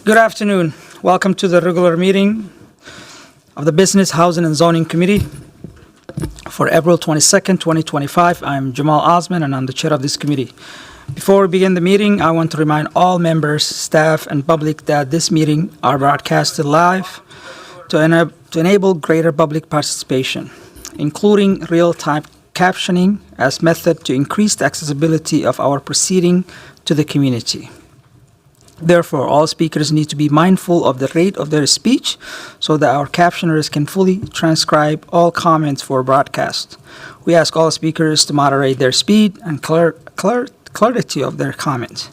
Good afternoon. Welcome to the regular meeting of the Business, Housing, and Zoning Committee for April 22nd, 2025. I'm Jamal Osman, and I'm the chair of this committee. Before we begin the meeting, I want to remind all members, staff, and public that this meeting are broadcasted live to enable greater public participation, including real-time captioning as method to increase the accessibility of our proceeding to the community. Therefore, all speakers need to be mindful of the rate of their speech so that our captioners can fully transcribe all comments for broadcast. We ask all speakers to moderate their speed and clarity of their comments.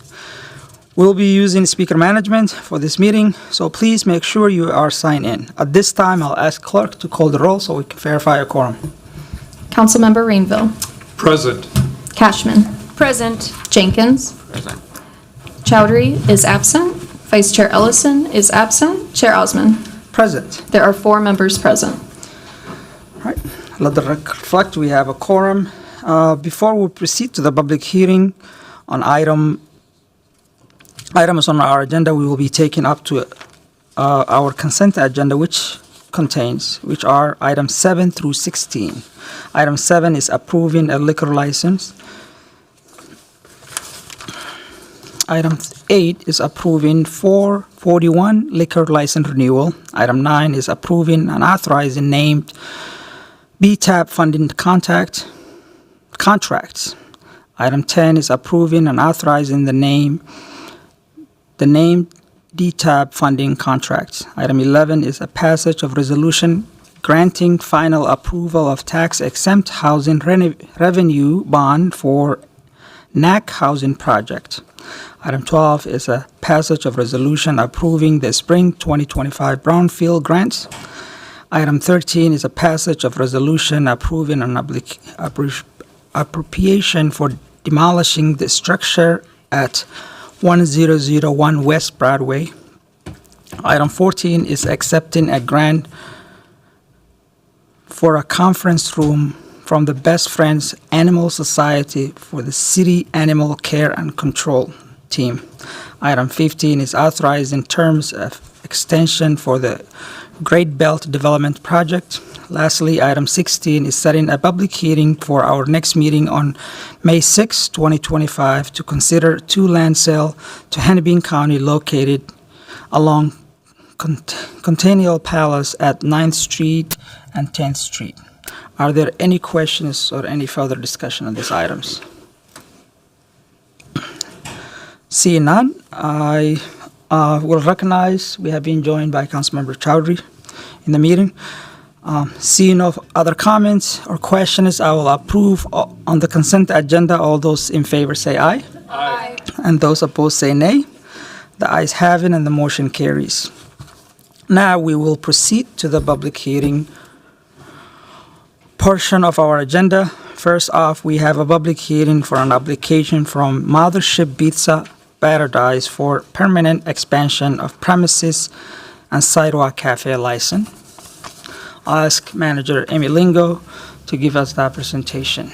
We'll be using speaker management for this meeting, so please make sure you are signed in. At this time, I'll ask clerk to call the roll so we can verify a quorum. Councilmember Rainville. Present. Cashman. Present. Jenkins. Present. Chowdhury is absent. Vice Chair Ellison is absent. Chair Osman. Present. There are 4 members present. All right. Let the record reflect we have a quorum. Before we proceed to the public hearing on items on our agenda, we will be taking up to our consent agenda, which are items 7 through 16. Item 7 is approving a liquor license. Item 8 is approving 441 liquor license renewal. Item 9 is approving and authorizing named BTAP funding contracts. Item 10 is approving and authorizing the named DTAP funding contracts. Item 11 is a passage of resolution granting final approval of tax-exempt housing revenue bond for NAC housing project. Item 12 is a passage of resolution approving the spring 2025 brownfield grants. Item 13 is a passage of resolution approving an appropriation for demolishing the structure at 1001 West Broadway. Item 14 is accepting a grant for a conference room from the Best Friends Animal Society for the City Animal Care and Control team. Item 15 is authorizing terms of extension for the Great Belt Development Project. Lastly, item 16 is setting a public hearing for our next meeting on May 6, 2025 to consider 2 land sale to Hennepin County located along Centennial Palace at 9th Street and 10th Street. Are there any questions or any further discussion on these items? Seeing none, I will recognize we have been joined by Councilmember Chowdhury in the meeting. Seeing no other comments or questions, I will approve on the consent agenda. All those in favor say aye. Aye. And those opposed say nay. The ayes have it and the motion carries. Now we will proceed to the public hearing portion of our agenda. First off, we have a public hearing for an application from Mothership Pizza Paradise for permanent expansion of premises and sidewalk cafe license. I'll ask Manager Amy Lingo to give us that presentation.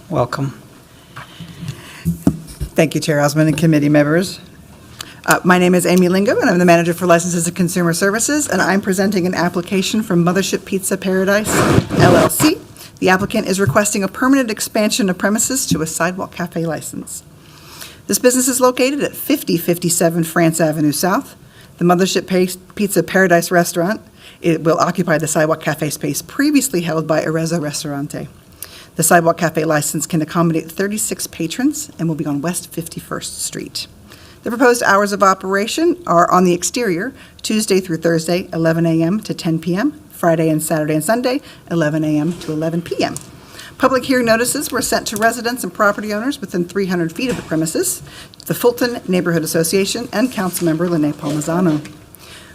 Welcome. Thank you, Chair Osman and committee members. My name is Amy Lingo, and I'm the Manager for Licenses and Consumer Services, and I'm presenting an application from Mothership Pizza Paradise, LLC. The applicant is requesting a permanent expansion of premises to a sidewalk cafe license. This business is located at 5057 France Avenue South. The Mothership Pizza Paradise restaurant, it will occupy the sidewalk cafe space previously held by Arezzo Ristorante. The sidewalk cafe license can accommodate 36 patrons and will be on West 51st Street. The proposed hours of operation are on the exterior, Tuesday through Thursday, 11 a.m. to 10 p.m., Friday and Saturday and Sunday, 11 a.m. to 11 p.m. Public hearing notices were sent to residents and property owners within 300 feet of the premises, the Fulton Neighborhood Association, and Councilmember Lene Palmisano.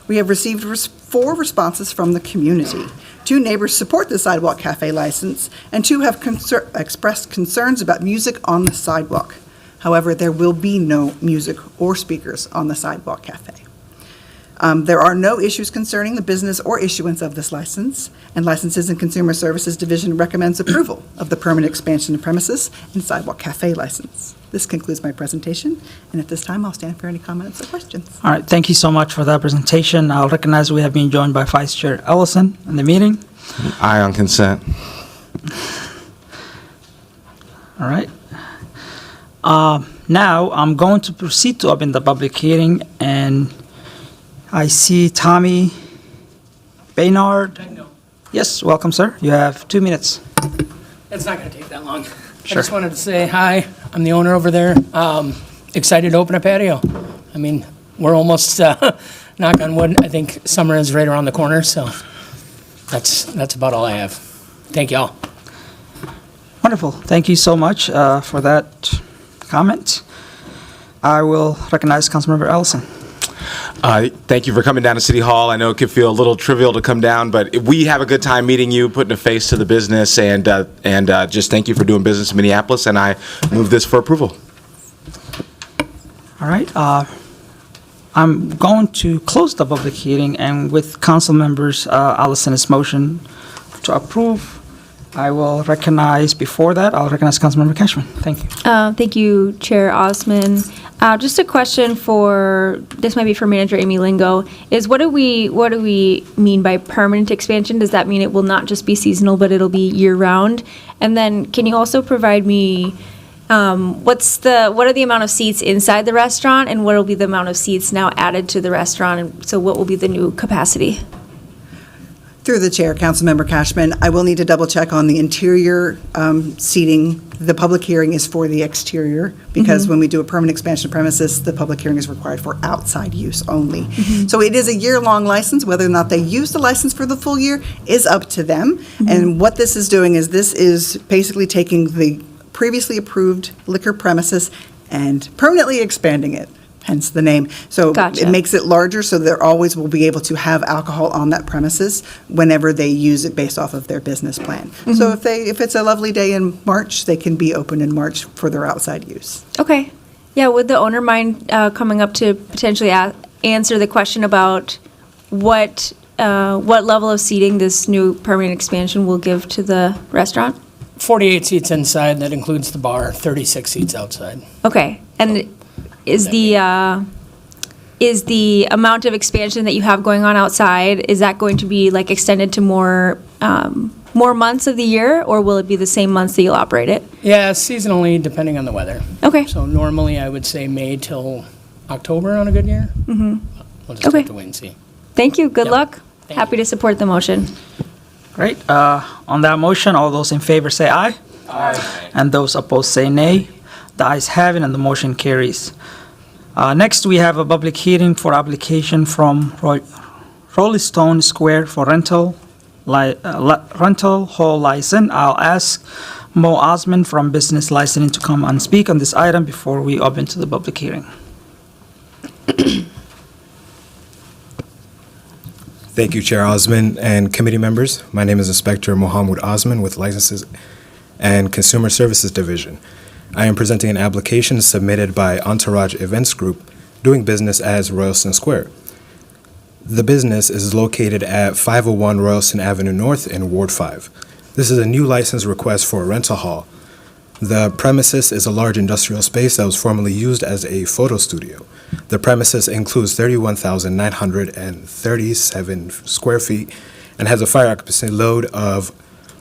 We have received 4 responses from the community. 2 neighbors support the sidewalk cafe license, and 2 have expressed concerns about music on the sidewalk. However, there will be no music or speakers on the sidewalk cafe. There are no issues concerning the business or issuance of this license, and Licenses and Consumer Services Division recommends approval of the permanent expansion of premises and sidewalk cafe license. This concludes my presentation, and at this time, I'll stand for any comments or questions. All right, thank you so much for that presentation. I'll recognize we have been joined by Vice Chair Ellison in the meeting. Aye on consent. All right. Now, I'm going to proceed to open the public hearing, and I see Tommy Baynard. Yes, welcome, sir. You have 2 minutes. It's not going to take that long. I Sure. just wanted to say hi. I'm the owner over there. Excited to open a patio. I mean, we're almost, knock on wood, I think summer is right around the corner, so that's about all I have. Thank y'all. Wonderful. Thank you so much for that comment. I will recognize Councilmember Ellison. Thank you for coming down to City Hall. I know it could feel a little trivial to come down, but we have a good time meeting you, putting a face to the business, and just thank you for doing business in Minneapolis, and I move this for approval. All right. I'm going to close the public hearing, and with Council Members Ellison's motion to approve, I will recognize, before that, I'll recognize Councilmember Cashman. Thank you. Thank you, Chair Osman. Just a question for, this might be for Manager Amy Lingo, is what do we mean by permanent expansion? Does that mean it will not just be seasonal, but it'll be year-round? And then can you also provide me, what are the amount of seats inside the restaurant, and what will be the amount of seats now added to the restaurant? And so what will be the new capacity? Through the chair, Councilmember Cashman, I will need to double-check on the interior seating. The public hearing is for the exterior, because when we do a permanent expansion of premises, the public hearing is required for outside use only. So it is a year-long license. Whether or not they use the license for the full year is up to them. And what this is doing is this is basically taking the previously approved liquor premises and permanently expanding it, hence the name. So Gotcha. it makes it larger, so they always will be able to have alcohol on that premises whenever they use it based off of their business plan. So if it's a lovely day in March, they can be open in March for their outside use. Okay. Yeah, would the owner mind coming up to potentially answer the question about what level of seating this new permanent expansion will give to the restaurant? 48 seats inside, that includes the bar, 36 seats outside. Okay. And is the amount of expansion that you have going on outside, is that going to be like extended to more months of the year, or will it be the same months that you'll operate it? Yeah, seasonally, depending on the weather. Okay. So normally, I would say May till October on a good year. We'll just Okay. have to wait and see. Thank you. Good Yep. luck. Thank Happy you. to support the motion. Great. On that motion, all those in favor say aye. Aye. And those opposed say nay. The ayes have it, and the motion carries. Next, we have a public hearing for application from Rolling Stone Square for rental hall license. I'll ask Mo Osman from Business Licensing to come and speak on this item before we open to the public hearing. Thank you, Chair Osman and committee members. My name is Inspector Mohammed Osman with Licenses and Consumer Services Division. I am presenting an application submitted by Entourage Events Group, doing business as Royalston Square. The business is located at 501 Royalston Avenue North in Ward 5. This is a new license request for a rental hall. The premises is a large industrial space that was formerly used as a photo studio. The premises includes 31,937 square feet and has a fire occupancy load of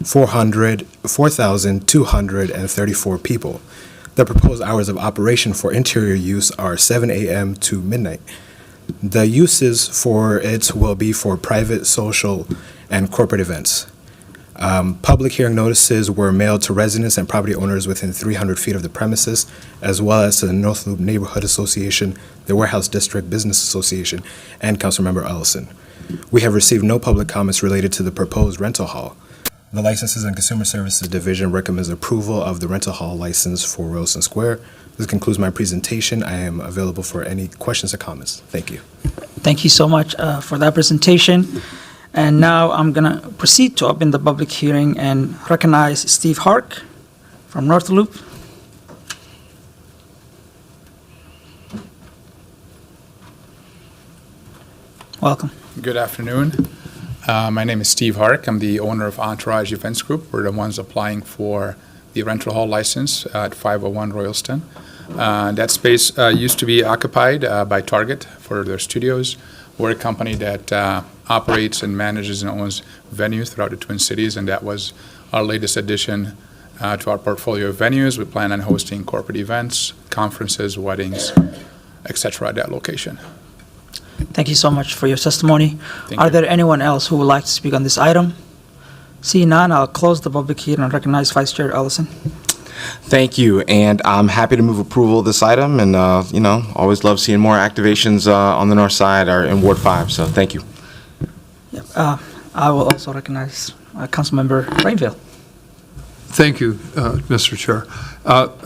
4,234 people. The proposed hours of operation for interior use are 7 a.m. to midnight. The uses for it will be for private, social, and corporate events. Public hearing notices were mailed to residents and property owners within 300 feet of the premises, as well as to the North Loop Neighborhood Association, the Warehouse District Business Association, and Councilmember Ellison. We have received no public comments related to the proposed rental hall. The Licenses and Consumer Services Division recommends approval of the rental hall license for Royalston Square. This concludes my presentation. I am available for any questions or comments. Thank you. Thank you so much for that presentation. And now I'm going to proceed to open the public hearing and recognize Steve Hark from North Loop. Welcome. Good afternoon. My name is Steve Hark. I'm the owner of Entourage Events Group. We're the ones applying for the rental hall license at 501 Royalston. That space used to be occupied by Target for their studios. We're a company that operates and manages and owns venues throughout the Twin Cities, and that was our latest addition to our portfolio of venues. We plan on hosting corporate events, conferences, weddings, etc. at that location. Thank you so much for your testimony. Thank Are you. there anyone else who would like to speak on this item? Seeing none, I'll close the public hearing and recognize Vice Chair Ellison. Thank you, and I'm happy to move approval of this item, and, always love seeing more activations on the north side or in Ward 5, so thank you. I will also recognize Councilmember Rainville. Thank you, Mr. Chair.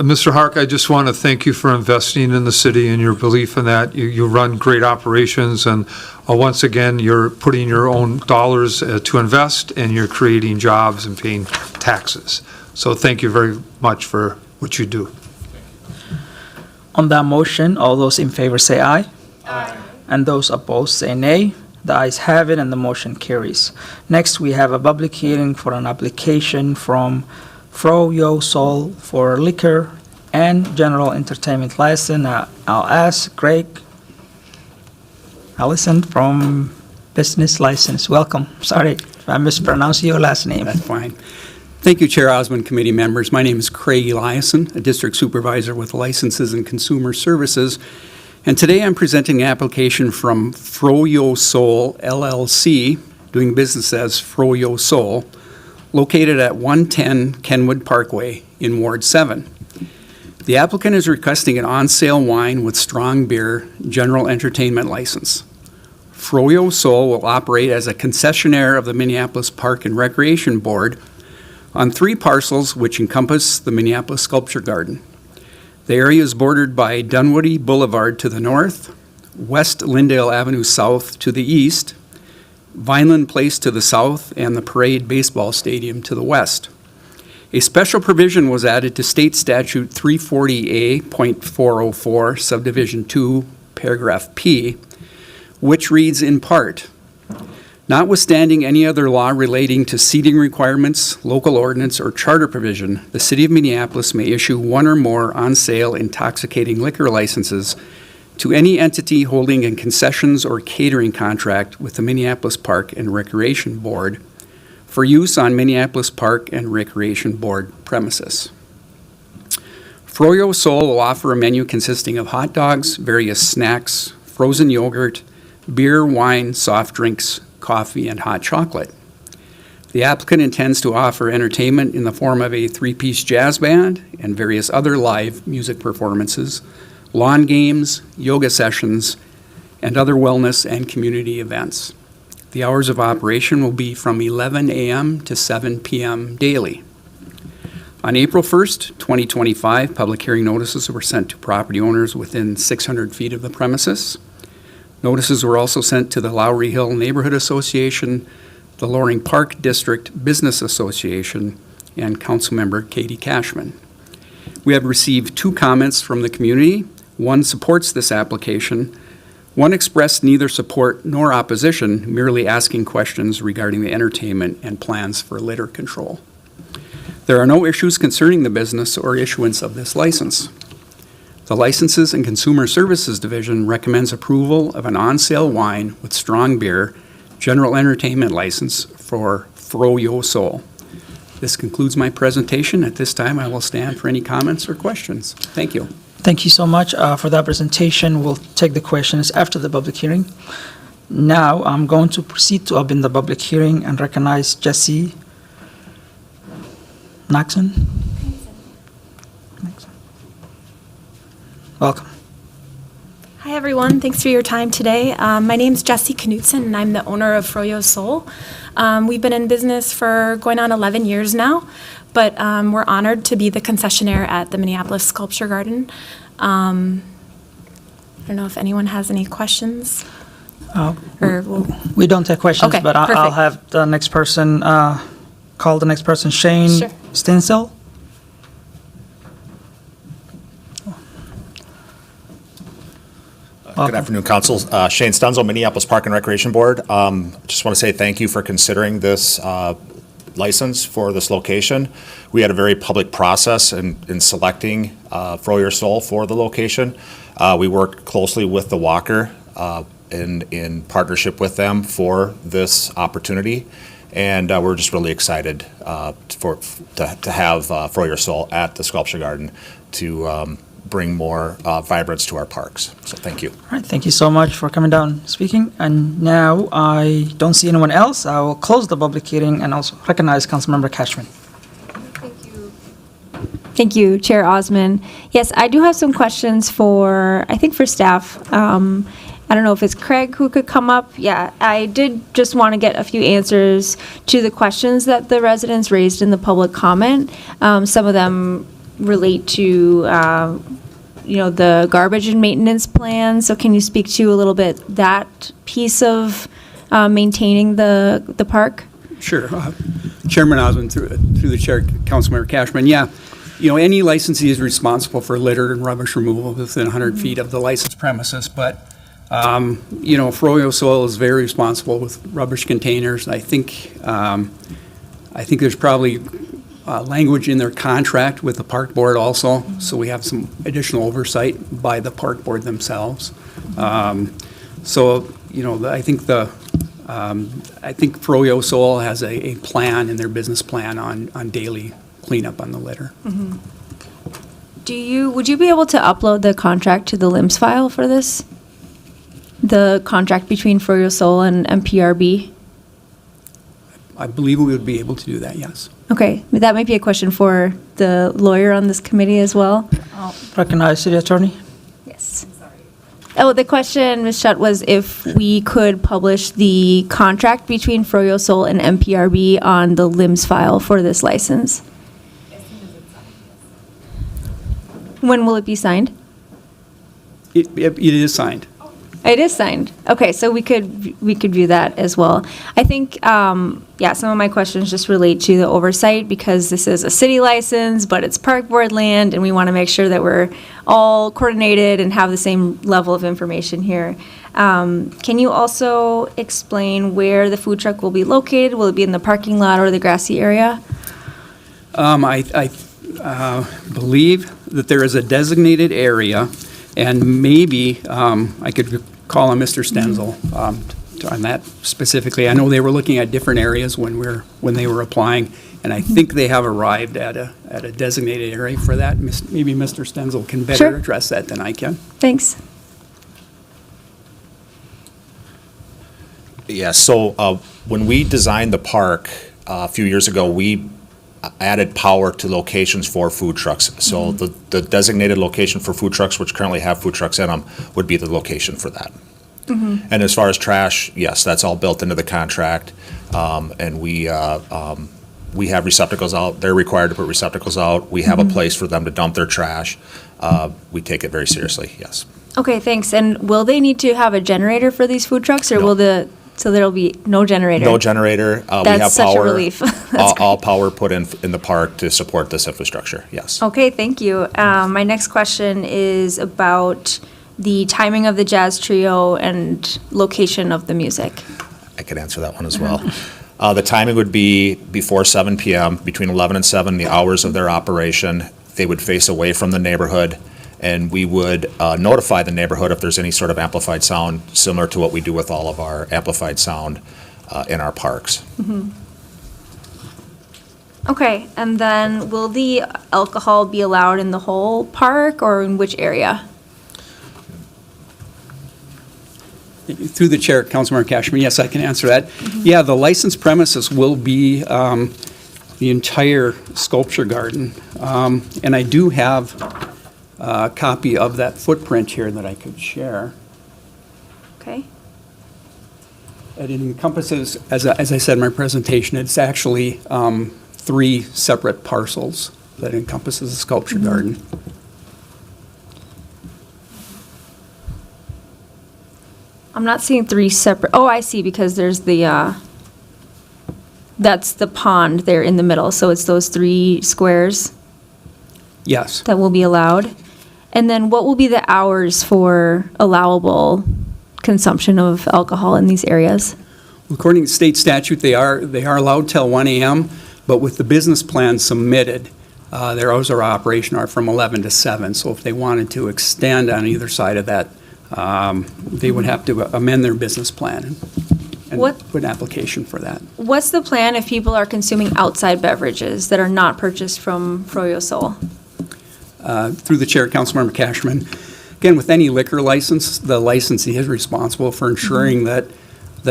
Mr. Hark, I just want to thank you for investing in the city and your belief in that. You run great operations, and once again, you're putting your own dollars to invest, and you're creating jobs and paying taxes. So thank you very much for what you do. On that motion, all those in favor say aye. Aye. And those opposed say nay. The ayes have it, and the motion carries. Next, we have a public hearing for an application from Froyo Soul for liquor and general entertainment license. I'll ask Greg Allison from Business License. Welcome. Sorry if I mispronounced your last name. That's fine. Thank you, Chair Osmond, committee members. My name is Craig Eliason, a district supervisor with Licenses and Consumer Services. And today I'm presenting an application from Froyo Soul LLC, doing business as Froyo Soul, located at 110 Kenwood Parkway in Ward 7. The applicant is requesting an on-sale wine with strong beer general entertainment license. Froyo Soul will operate as a concessionaire of the Minneapolis Park and Recreation Board on 3 parcels which encompass the Minneapolis Sculpture Garden. The area is bordered by Dunwoody Boulevard to the north, West Lyndale Avenue South to the east, Vineland Place to the south, and the Parade Baseball Stadium to the west. A special provision was added to State Statute 340A.404, Subdivision 2, Paragraph P, which reads in part, notwithstanding any other law relating to seating requirements, local ordinance, or charter provision, the City of Minneapolis may issue 1 or more on-sale intoxicating liquor licenses to any entity holding a concessions or catering contract with the Minneapolis Park and Recreation Board for use on Minneapolis Park and Recreation Board premises. Froyo Soul will offer a menu consisting of hot dogs, various snacks, frozen yogurt, beer, wine, soft drinks, coffee, and hot chocolate. The applicant intends to offer entertainment in the form of a 3-piece jazz band and various other live music performances, lawn games, yoga sessions, and other wellness and community events. The hours of operation will be from 11 a.m. to 7 p.m. daily. On April 1st, 2025, public hearing notices were sent to property owners within 600 feet of the premises. Notices were also sent to the Lowry Hill Neighborhood Association, the Loring Park District Business Association, and Councilmember Katie Cashman. We have received 2 comments from the community. One supports this application. One expressed neither support nor opposition, merely asking questions regarding the entertainment and plans for litter control. There are no issues concerning the business or issuance of this license. The Licenses and Consumer Services Division recommends approval of an on-sale wine with strong beer general entertainment license for Froyo Soul. This concludes my presentation. At this time, I will stand for any comments or questions. Thank you. Thank you so much for that presentation. We'll take the questions after the public hearing. Now, I'm going to proceed to open the public hearing and recognize Jesse Naxon. Welcome. Hi, everyone. Thanks for your time today. My name is Jessie Knutson, and I'm the owner of Froyo Soul. We've been in business for going on 11 years now, but we're honored to be the concessionaire at the Minneapolis Sculpture Garden. I don't know if anyone has any questions. We don't take questions, Okay, but I'll perfect. have the next person call the next person, Shane Sure. Good afternoon, Council. Shane Stenzel, Minneapolis Park and Recreation Board. Just want to say thank you for considering this license for this location. We had a very public process in selecting Froyo Soul for the location. We worked closely with the Walker in partnership with them for this opportunity. And we're just really excited to have Froyo Soul at the Sculpture Garden to bring more vibrance to our parks. So thank you. All right, thank you so much for coming down and speaking. And now I don't see anyone else. I will close the public hearing and also recognize Councilmember Cashman. Thank you, Chair Osman. Yes, I do have some questions for staff. I don't know if it's Craig who could come up. Yeah, I did just want to get a few answers to the questions that the residents raised in the public comment. Some of them relate to, the garbage and maintenance plan. So can you speak to a little bit that piece of maintaining the park? Sure. Chairman Osmond, through the chair, Councilmember Cashman. Yeah, any licensee is responsible for litter and rubbish removal within 100 feet of the licensed premises. But, Froyo Soil is very responsible with rubbish containers. I think there's probably language in their contract with the park board also, so we have some additional oversight by the park board themselves. I think Froyo Soil has a plan in their business plan on daily cleanup on the litter. Mm-hmm. Would you be able to upload the contract to the LIMS file for this? The contract between Froyo Soil and PRB? I believe we would be able to do that, yes. Okay, that might be a question for the lawyer on this committee as well. I'll recognize City Attorney. Yes. Oh, the question, Ms. Shutt, was if we could publish the contract between Froyo Soul and MPRB on the LIMS file for this license. When will it be signed? It is signed. It is signed. Okay, so we could view that as well. I think, some of my questions just relate to the oversight because this is a city license, but it's park board land, and we want to make sure that we're all coordinated and have the same level of information here. Can you also explain where the food truck will be located? Will it be in the parking lot or the grassy area? I believe that there is a designated area. And maybe I could call on Mr. Stenzel on that specifically. I know they were looking at different areas when they were applying, and I think they have arrived at a designated area for that. Maybe Mr. Stenzel can better address that than I can. Thanks. Yeah, so when we designed the park a few years ago, we added power to locations for food trucks. So the designated location for food trucks, which currently have food trucks in them, would be the location for that. And as far as trash, yes, that's all built into the contract. And we have receptacles out. They're required to put receptacles out. We have a place for them to dump their trash. We take it very seriously, yes. Okay, thanks. And will they need to have a generator for these food trucks, or No. So there'll be no generator? No generator. We That's have such a power, relief. all power put in the park to support this infrastructure, yes. Okay, thank you. My next question is about the timing of the jazz trio and location of the music. I could answer that one as well. The timing would be before 7 p.m., between 11 and 7, the hours of their operation. They would face away from the neighborhood, and we would notify the neighborhood if there's any sort of amplified sound, similar to what we do with all of our amplified sound in our parks. Okay, and then will the alcohol be allowed in the whole park or in which area? Through the chair, Councilmember Cashman, yes, I can answer that. Yeah, the licensed premises will be the entire sculpture garden. And I do have a copy of that footprint here that I could share. Okay. And it encompasses, as I said in my presentation, it's actually 3 separate parcels that encompasses the sculpture garden. I'm not seeing 3 separate, oh, I see, because there's the, that's the pond there in the middle, so it's those 3 squares Yes. that will be allowed. And then what will be the hours for allowable consumption of alcohol in these areas? According to state statute, they are allowed till 1 a.m., but with the business plan submitted, their hours of operation are from 11 to 7. So if they wanted to extend on either side of that, they would have to amend their business plan and put an application for that. What's the plan if people are consuming outside beverages that are not purchased from Froyo Sol? Through the chair, Councilmember Cashman. Again, with any liquor license, the licensee is responsible for ensuring that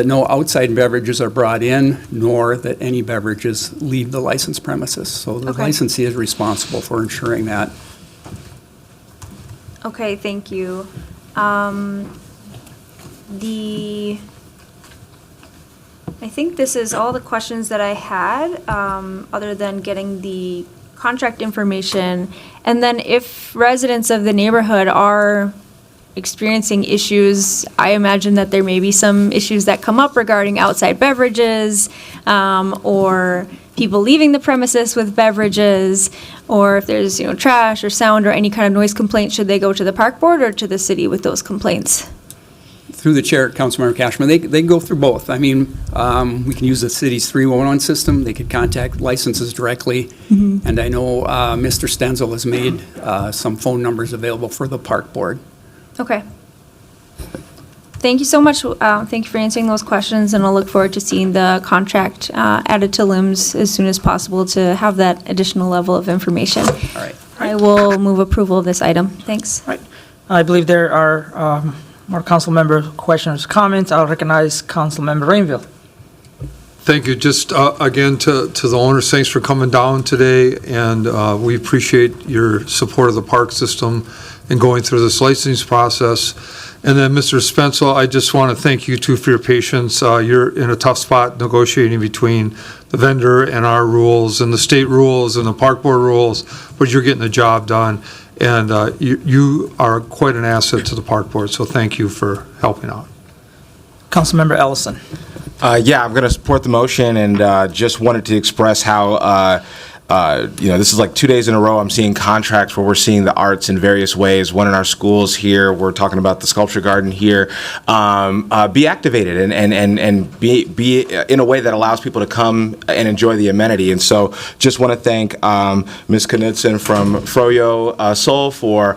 no outside beverages are brought in, nor that any beverages leave the licensed premises. So the Okay. licensee is responsible for ensuring that. Okay, thank you. I think this is all the questions that I had, other than getting the contract information. And then if residents of the neighborhood are experiencing issues, I imagine that there may be some issues that come up regarding outside beverages, or people leaving the premises with beverages, or if there's, trash or sound or any kind of noise complaint, should they go to the park board or to the city with those complaints? Through the chair, Councilmember Cashman, they go through both. I mean, we can use the city's 311 system. They could contact licenses directly. And I know Mr. Stenzel has made some phone numbers available for the park board. Okay. Thank you so much. Thank you for answering those questions, and I'll look forward to seeing the contract added to LIMS as soon as possible to have that additional level of information. All right. I will move approval of this item. Thanks. Right. I believe there are more council member questions, comments. I'll recognize Council Member Rainville. Thank you. Just again to the owners, thanks for coming down today, and we appreciate your support of the park system and going through this licensing process. And then, Mr. Spencer, I just want to thank you too for your patience. You're in a tough spot negotiating between the vendor and our rules and the state rules and the park board rules, but you're getting the job done. And you are quite an asset to the park board, so thank you for helping out. Councilmember Ellison. Yeah, I'm going to support the motion, and just wanted to express how, this is like 2 days in a row I'm seeing contracts where we're seeing the arts in various ways. One in our schools here, we're talking about the sculpture garden here, be activated and be in a way that allows people to come and enjoy the amenity. And so just want to thank Ms. Knudsen from Froyo Sol for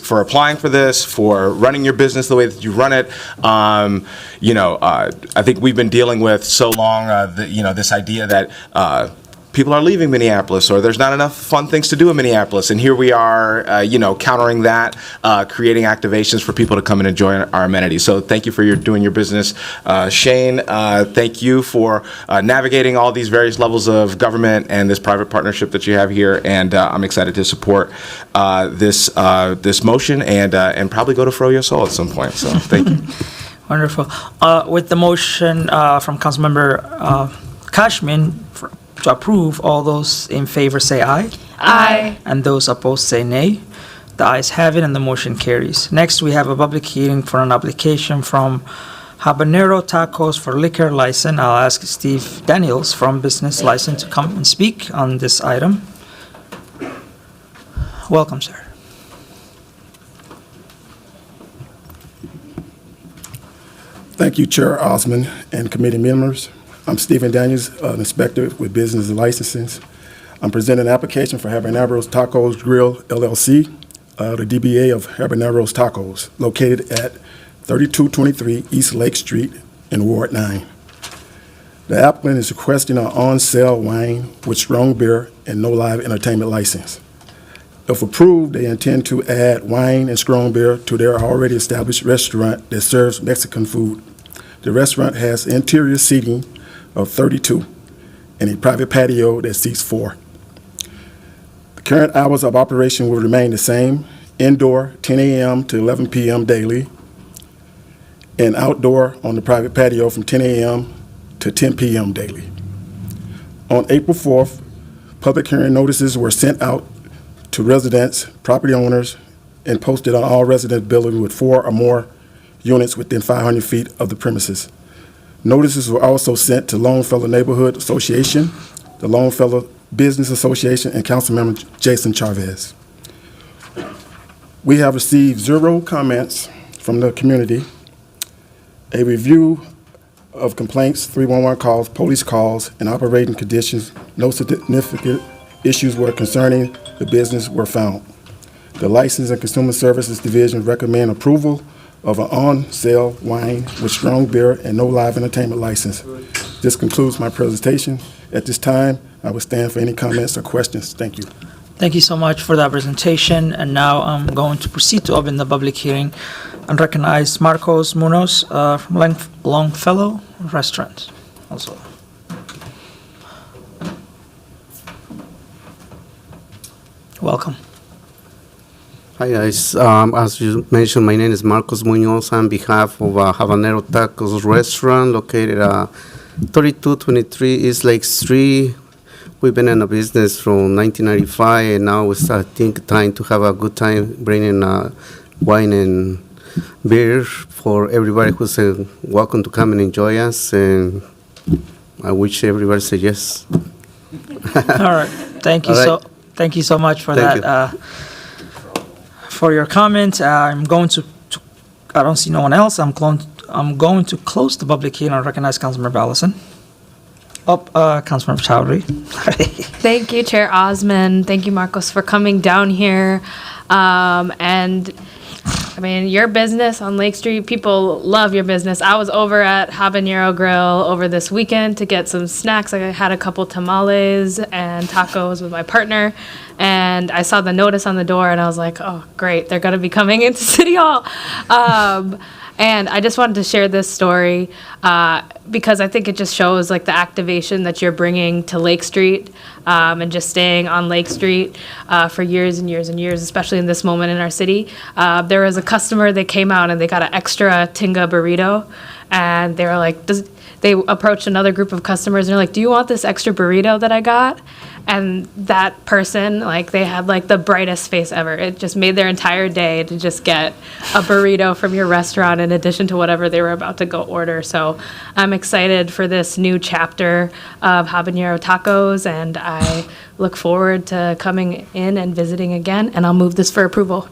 for applying for this, for running your business the way that you run it. I think we've been dealing with so long, this idea that people are leaving Minneapolis, or there's not enough fun things to do in Minneapolis. And here we are, countering that, creating activations for people to come and enjoy our amenities. So thank you for doing your business. Shane, thank you for navigating all these various levels of government and this private partnership that you have here. And I'm excited to support this motion and probably go to Froyo Sol at some point. So thank you. Wonderful. With the motion from Councilmember Cashman to approve, all those in favor say aye. Aye. And those opposed say nay. The ayes have it and the motion carries. Next, we have a public hearing for an application from Habanero Tacos for liquor license. I'll ask Steve Daniels from Business License to come and speak on this item. Welcome, sir. Thank you, Chair Osman and committee members. I'm Stephen Daniels, an inspector with Business Licensing. I'm presenting an application for Habanero's Tacos Grill, LLC, the DBA of Habanero's Tacos, located at 3223 East Lake Street in Ward 9. The applicant is requesting an on-sale wine with strong beer and no live entertainment license. If approved, they intend to add wine and strong beer to their already established restaurant that serves Mexican food. The restaurant has interior seating of 32 and a private patio that seats 4. The current hours of operation will remain the same: indoor 10 a.m. to 11 p.m. daily, and outdoor on the private patio from 10 a.m. to 10 p.m. daily. On April 4th, public hearing notices were sent out to residents, property owners, and posted on all resident buildings with 4 or more units within 500 feet of the premises. Notices were also sent to Longfellow Neighborhood Association, the Longfellow Business Association, and Councilmember Jason Chavez. We have received 0 comments from the community. A review of complaints, 311 calls, police calls, and operating conditions. No significant issues were concerning the business were found. The License and Consumer Services Division recommend approval of an on-sale wine with strong beer and no live entertainment license. This concludes my presentation. At this time, I will stand for any comments or questions. Thank you. Thank you so much for that presentation. And now I'm going to proceed to open the public hearing and recognize Marcos Munoz from Longfellow Restaurant also. Welcome. Hi guys, as you mentioned, my name is Marcos Munoz on behalf of Habanero Tacos Restaurant located at 3223 East Lake Street. We've been in the business from 1995, and now it's, I think, time to have a good time bringing wine and beer for everybody who's welcome to come and enjoy us, and I wish everybody say yes. All right. Thank you. All right. Thank you so much for Thank that. For your comment, I'm going to. I don't see no one else. I'm going to close the public hearing and recognize Councilmember Allison. Councilmember Chowdhury. Thank you, Chair Osman. Thank you, Marcos, for coming down here. And I mean, your business on Lake Street, people love your business. I was over at Habanero Grill over this weekend to get some snacks. I had a couple tamales and tacos with my partner, and I saw the notice on the door, and I was like, oh, great, they're going to be coming into City Hall. And I just wanted to share this story because I think it just shows like the activation that you're bringing to Lake Street and just staying on Lake Street for years and years and years, especially in this moment in our city. There was a customer, they came out and they got an extra tinga burrito, and they were like, they approached another group of customers and they're like, do you want this extra burrito that I got? And that person, like, they had like the brightest face ever. It just made their entire day to just get a burrito from your restaurant in addition to whatever they were about to go order. So I'm excited for this new chapter of Habanero Tacos, and I look forward to coming in and visiting again, and I'll move this for approval.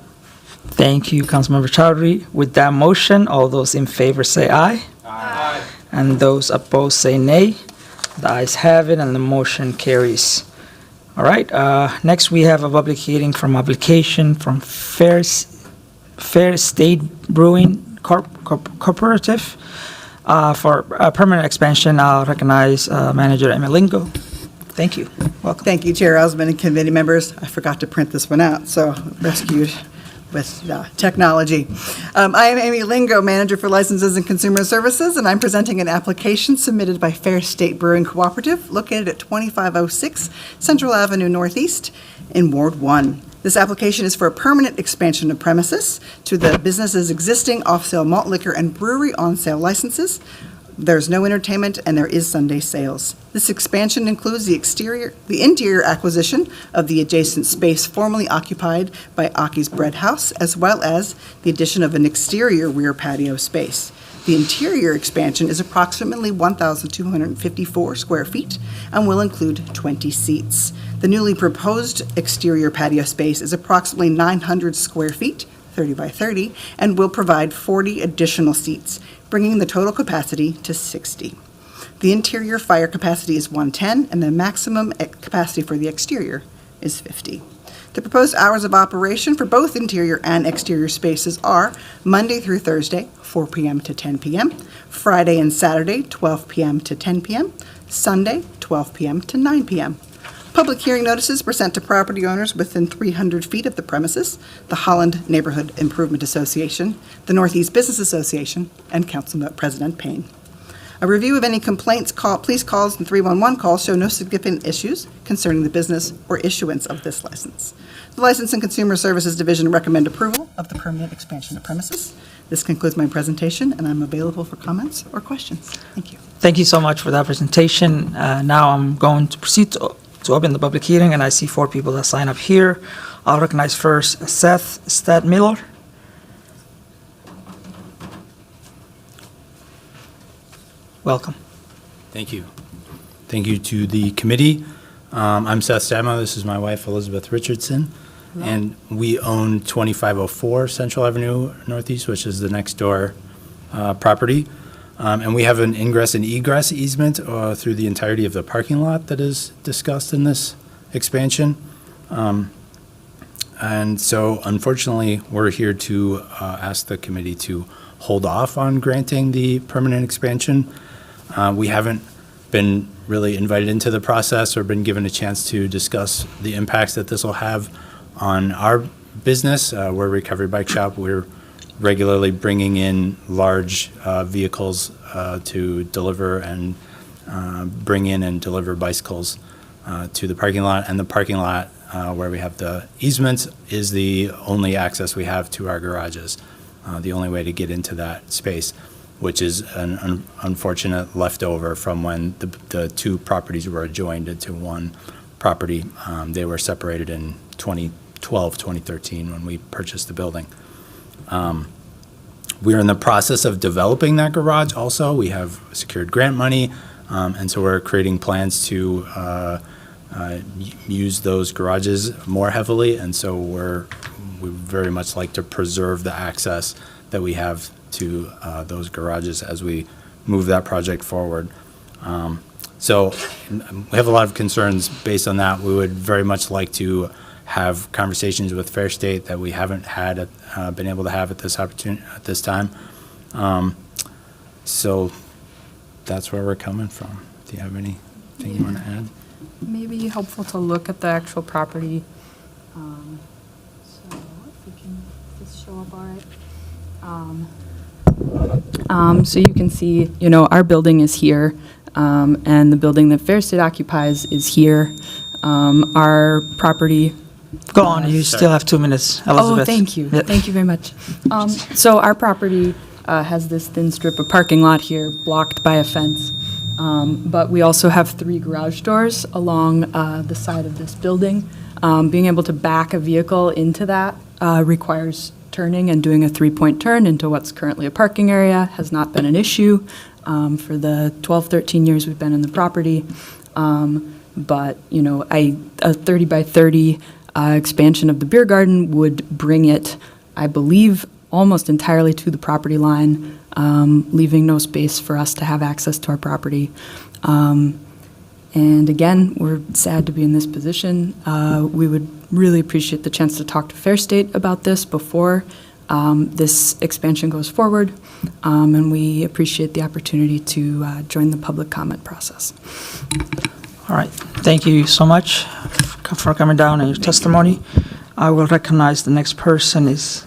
Thank you, Councilmember Chowdhury. With that motion, all those in favor say aye. Aye. And those opposed say nay. The ayes have it, and the motion carries. All right, next we have a public hearing from application from Fair State Brewing Cooperative for a permanent expansion. I'll recognize Manager Emilingo. Thank you. Welcome. Thank you, Chair Osman and committee members. I forgot to print this one out, so rescued with technology. I am Amy Lingo, Manager for Licenses and Consumer Services, and I'm presenting an application submitted by Fair State Brewing Cooperative located at 2506 Central Avenue Northeast in Ward 1. This application is for a permanent expansion of premises to the business's existing off-sale malt liquor and brewery on-sale licenses. There's no entertainment, and there is Sunday sales. This expansion includes the interior acquisition of the adjacent space formerly occupied by Aki's Bread House, as well as the addition of an exterior rear patio space. The interior expansion is approximately 1,254 square feet and will include 20 seats. The newly proposed exterior patio space is approximately 900 square feet, 30 by 30, and will provide 40 additional seats, bringing the total capacity to 60. The interior fire capacity is 110, and the maximum capacity for the exterior is 50. The proposed hours of operation for both interior and exterior spaces are Monday through Thursday, 4 p.m. to 10 p.m., Friday and Saturday, 12 p.m. to 10 p.m., Sunday, 12 p.m. to 9 p.m. Public hearing notices were sent to property owners within 300 feet of the premises, the Holland Neighborhood Improvement Association, the Northeast Business Association, and Council President Payne. A review of any complaints, police calls, and 311 calls show no significant issues concerning the business or issuance of this license. The License and Consumer Services Division recommend approval of the permanent expansion of premises. This concludes my presentation, and I'm available for comments or questions. Thank you. Thank you so much for that presentation. Now I'm going to proceed to open the public hearing, and I see 4 people that sign up here. I'll recognize first Seth Stadmiller. Welcome. Thank you. Thank you to the committee. I'm Seth Stadmiller. This is my wife, Elizabeth Richardson. And we own 2504 Central Avenue Northeast, which is the next door property. And we have an ingress and egress easement through the entirety of the parking lot that is discussed in this expansion. And so unfortunately, we're here to ask the committee to hold off on granting the permanent expansion. We haven't been really invited into the process or been given a chance to discuss the impacts that this will have on our business. We're a recovery bike shop. We're regularly bringing in large vehicles to deliver and bring in and deliver bicycles to the parking lot. And the parking lot where we have the easements is the only access we have to our garages, the only way to get into that space, which is an unfortunate leftover from when the two properties were adjoined into one property. They were separated in 2012, 2013 when we purchased the building. We're in the process of developing that garage also. We have secured grant money, and so we're creating plans to use those garages more heavily, and so we very much like to preserve the access that we have to those garages as we move that project forward. So we have a lot of concerns based on that. We would very much like to have conversations with Fair State that we haven't had been able to have at this time. So that's where we're coming from. Do you have anything you want to add? Maybe helpful to look at the actual property. So if we can just show up all right. So you can see, our building is here, and the building that Fair State occupies is here. Our property. Go on, you still have 2 minutes, Elizabeth. Oh, thank you. Yep. Thank you very much. So our property has this thin strip of parking lot here blocked by a fence. But we also have 3 garage doors along the side of this building. Being able to back a vehicle into that requires turning and doing a 3-point turn into what's currently a parking area has not been an issue for the 12, 13 years we've been in the property. But, a 30 by 30 expansion of the beer garden would bring it, I believe, almost entirely to the property line, leaving no space for us to have access to our property. And again, we're sad to be in this position. We would really appreciate the chance to talk to Fair State about this before this expansion goes forward. And we appreciate the opportunity to join the public comment process. All right, thank you so much for coming down and your testimony. I will recognize the next person is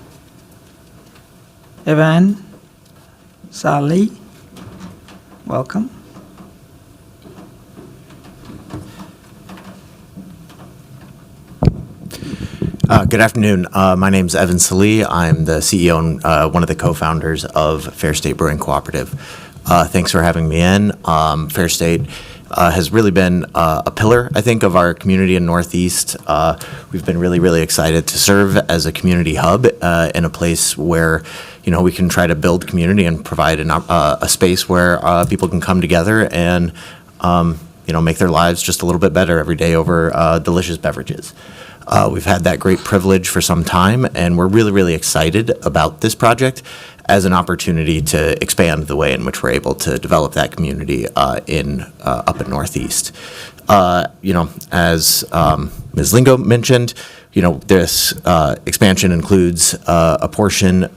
Evan Sali. Welcome. Good afternoon. My name is Evan Salih. I'm the CEO and one of the co-founders of Fair State Brewing Cooperative. Thanks for having me in. Fair State has really been a pillar, I think, of our community in Northeast. We've been really, really excited to serve as a community hub in a place where, we can try to build community and provide a space where people can come together and, make their lives just a little bit better every day over delicious beverages. We've had that great privilege for some time, and we're really, really excited about this project as an opportunity to expand the way in which we're able to develop that community up in Northeast. As Ms. Lingo mentioned, this expansion includes a portion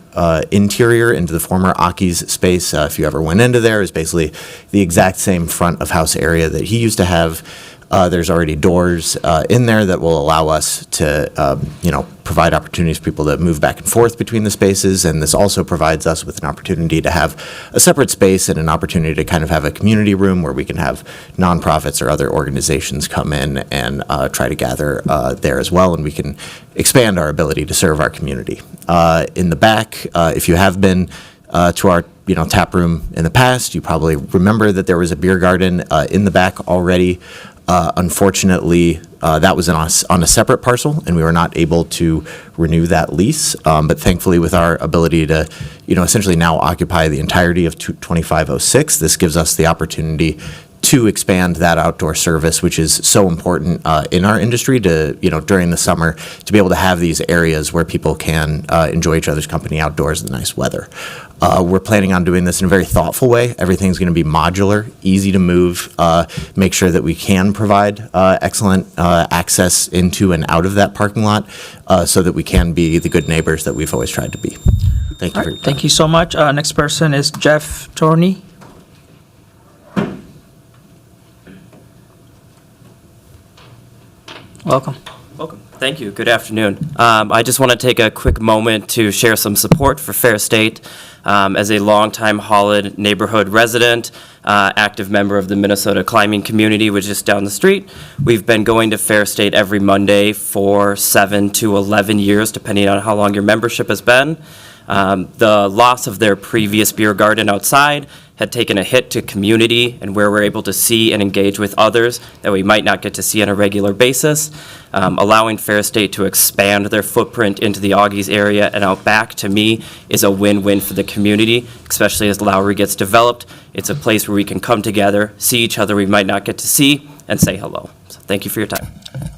interior into the former Aki's space. If you ever went into there, it's basically the exact same front of house area that he used to have. There's already doors in there that will allow us to, provide opportunities for people to move back and forth between the spaces. And this also provides us with an opportunity to have a separate space and an opportunity to kind of have a community room where we can have nonprofits or other organizations come in and try to gather there as well. And we can expand our ability to serve our community. In the back, if you have been to our tap room in the past, you probably remember that there was a beer garden in the back already. Unfortunately, that was on a separate parcel, and we were not able to renew that lease. But thankfully, with our ability to, essentially now occupy the entirety of 2506, this gives us the opportunity to expand that outdoor service, which is so important in our industry to, during the summer, to be able to have these areas where people can enjoy each other's company outdoors in the nice weather. We're planning on doing this in a very thoughtful way. Everything's going to be modular, easy to move, make sure that we can provide excellent access into and out of that parking lot so that we can be the good neighbors that we've always tried to be. Thank you for your time. Thank you so much. Next person is Jeff Torney. Welcome. Welcome. Thank you. Good afternoon. I just want to take a quick moment to share some support for Fair State. As a longtime Holland neighborhood resident, active member of the Minnesota climbing community, which is down the street, we've been going to Fair State every Monday for 7 to 11 years, depending on how long your membership has been. The loss of their previous beer garden outside had taken a hit to community and where we're able to see and engage with others that we might not get to see on a regular basis. Allowing Fair State to expand their footprint into the Augies area and out back, to me, is a win-win for the community, especially as Lowry gets developed. It's a place where we can come together, see each other we might not get to see, and say hello. So thank you for your time.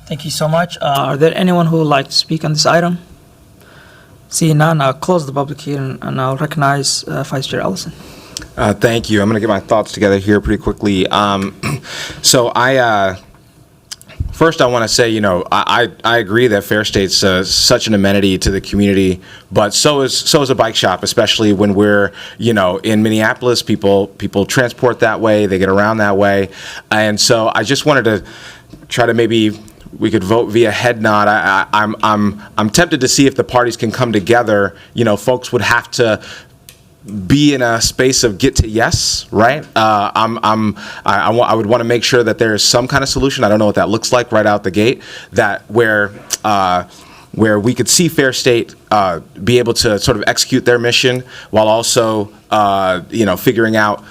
Thank you so much. Are there anyone who would like to speak on this item? Seeing none, I'll close the public hearing and I'll recognize Vice Chair Ellison. Thank you. I'm going to get my thoughts together here pretty quickly. First I want to say, I agree that Fair State's such an amenity to the community, but so is a bike shop, especially when we're, in Minneapolis. People transport that way, they get around that way, and so I just wanted to try to maybe we could vote via head nod. I'm tempted to see if the parties can come together. Folks would have to be in a space of get to yes, right? I would want to make sure that there's some kind of solution. I don't know what that looks like right out the gate. That where we could see Fair State be able to sort of execute their mission while also figuring out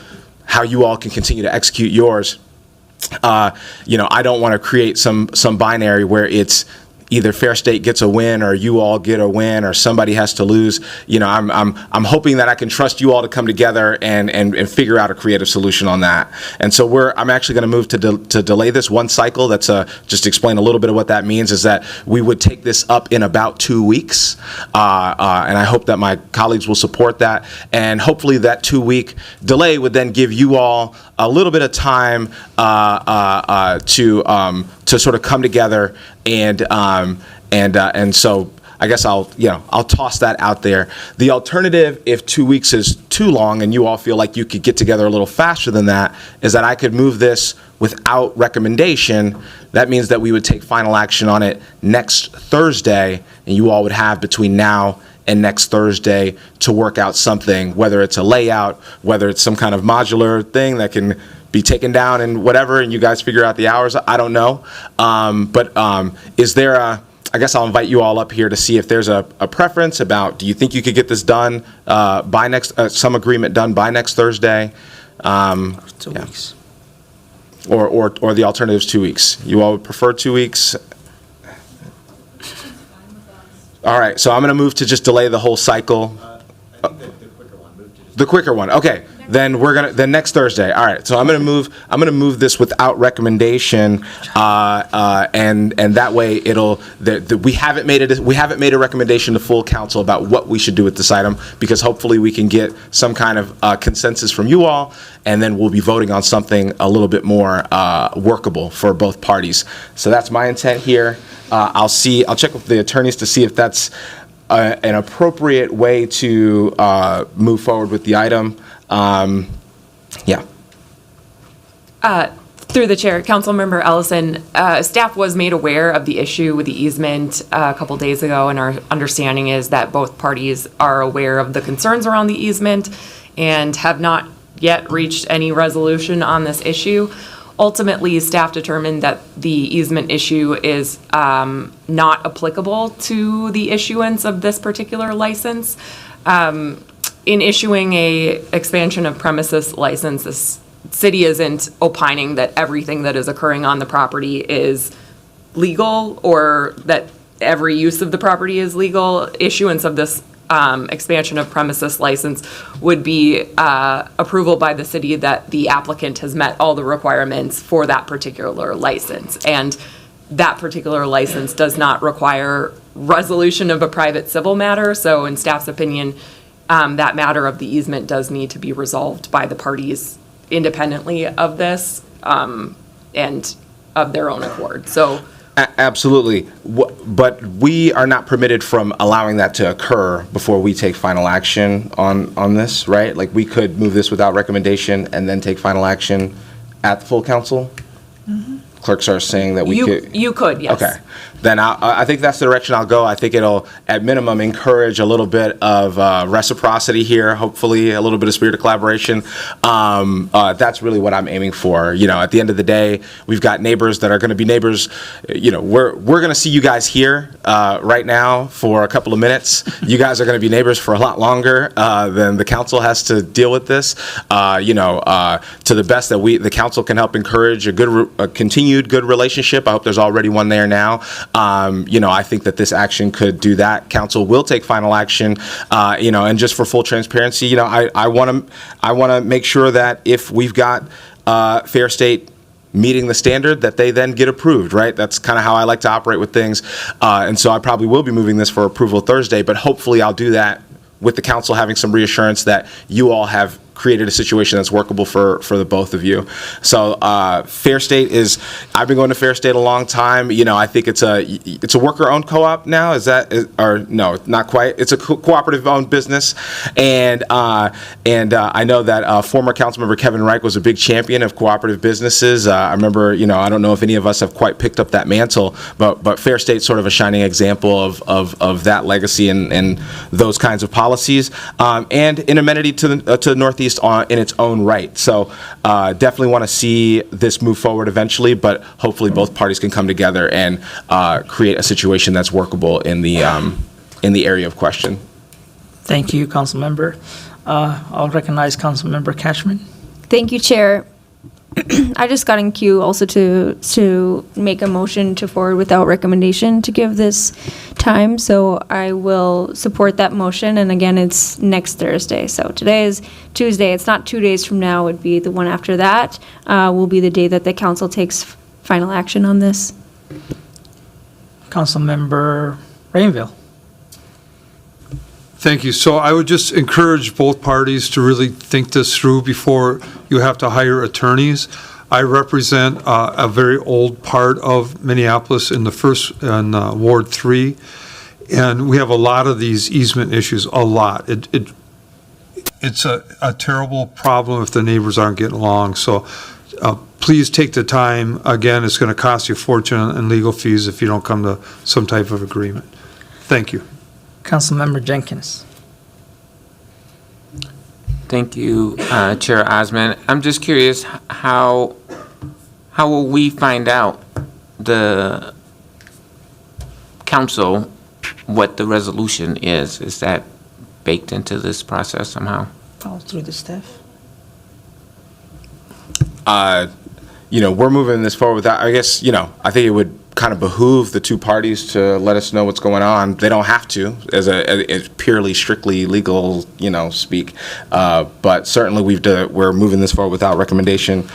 how you all can continue to execute yours. I don't want to create some binary where it's either Fair State gets a win or you all get a win or somebody has to lose. I'm hoping that I can trust you all to come together and figure out a creative solution on that. And so I'm actually going to move to delay this one cycle. That's just to explain a little bit of what that means is that we would take this up in about 2 weeks. And I hope that my colleagues will support that. And hopefully that 2-week delay would then give you all a little bit of time to sort of come together and so I guess I'll toss that out there. The alternative, if 2 weeks is too long and you all feel like you could get together a little faster than that, is that I could move this without recommendation. That means that we would take final action on it next Thursday, and you all would have between now and next Thursday to work out something, whether it's a layout, whether it's some kind of modular thing that can be taken down and whatever, and you guys figure out the hours. I don't know. Is there I guess I'll invite you all up here to see if there's a preference about, do you think you could get this done by some agreement done by next Thursday? 2 weeks. Or the alternative is 2 weeks. You all would prefer 2 weeks? All right, so I'm going to move to just delay the whole cycle. The quicker one. Okay. Then next Thursday. All right. So I'm going to move this without recommendation, and that way we haven't made a recommendation to full council about what we should do with this item, because hopefully we can get some kind of consensus from you all, and then we'll be voting on something a little bit more workable for both parties. So that's my intent here. I'll check with the attorneys to see if that's an appropriate way to move forward with the item. Through the chair, Councilmember Ellison, staff was made aware of the issue with the easement a couple days ago, and our understanding is that both parties are aware of the concerns around the easement and have not yet reached any resolution on this issue. Ultimately, staff determined that the easement issue is not applicable to the issuance of this particular license. In issuing a expansion of premises license, this city isn't opining that everything that is occurring on the property is legal or that every use of the property is legal. Issuance of this expansion of premises license would be approval by the city that the applicant has met all the requirements for that particular license. And that particular license does not require resolution of a private civil matter. So in staff's opinion, that matter of the easement does need to be resolved by the parties independently of this and of their own accord. So Absolutely. But we are not permitted from allowing that to occur before we take final action on this, right? Like, we could move this without recommendation and then take final action at the full council? Clerks are saying that we could. You could, yes. Okay. Then I think that's the direction I'll go. I think it'll, at minimum, encourage a little bit of reciprocity here, hopefully a little bit of spirit of collaboration. That's really what I'm aiming for. You know, at the end of the day, we've got neighbors that are going to be neighbors. You know, we're going to see you guys here right now for a couple of minutes. You guys are going to be neighbors for a lot longer than the council has to deal with this. To the best that the council can help encourage a continued good relationship. I hope there's already one there now. I think that this action could do that. Council will take final action, and just for full transparency, I want to make sure that if we've got Fair State meeting the standard, that they then get approved, right? That's kind of how I like to operate with things. And so I probably will be moving this for approval Thursday, but hopefully I'll do that with the council having some reassurance that you all have created a situation that's workable for the both of you. So Fair State I've been going to Fair State a long time. I think it's a worker-owned co-op now. No, not quite. It's a cooperative-owned business. And I know that former Councilmember Kevin Reich was a big champion of cooperative businesses. I remember, I don't know if any of us have quite picked up that mantle, but Fair State's sort of a shining example of that legacy and those kinds of policies, and an amenity to the Northeast in its own right. So definitely want to see this move forward eventually, but hopefully both parties can come together and create a situation that's workable in the area of question. Thank you, Council Member. I'll recognize Council Member Cashman. Thank you, Chair. I just got in queue also to make a motion to forward without recommendation to give this time, so I will support that motion, and again, it's next Thursday. So today is Tuesday, it's not 2 days from now, it would be the one after that, will be the day that the council takes final action on this. Council Member Rainville. Thank you. So I would just encourage both parties to really think this through before you have to hire attorneys. I represent a very old part of Minneapolis in Ward 3, and we have a lot of these easement issues, a lot. It's a terrible problem if the neighbors aren't getting along. So please take the time. Again, it's going to cost you a fortune in legal fees if you don't come to some type of agreement. Thank you. Councilmember Jenkins. Thank you, Chair Osmond. I'm just curious, how will we find out, the council, what the resolution is? Is that baked into this process somehow? Follow through the staff. We're moving this forward without, I guess, I think it would kind of behoove the two parties to let us know what's going on. They don't have to, as purely, strictly legal, speak. But certainly we're moving this forward without recommendation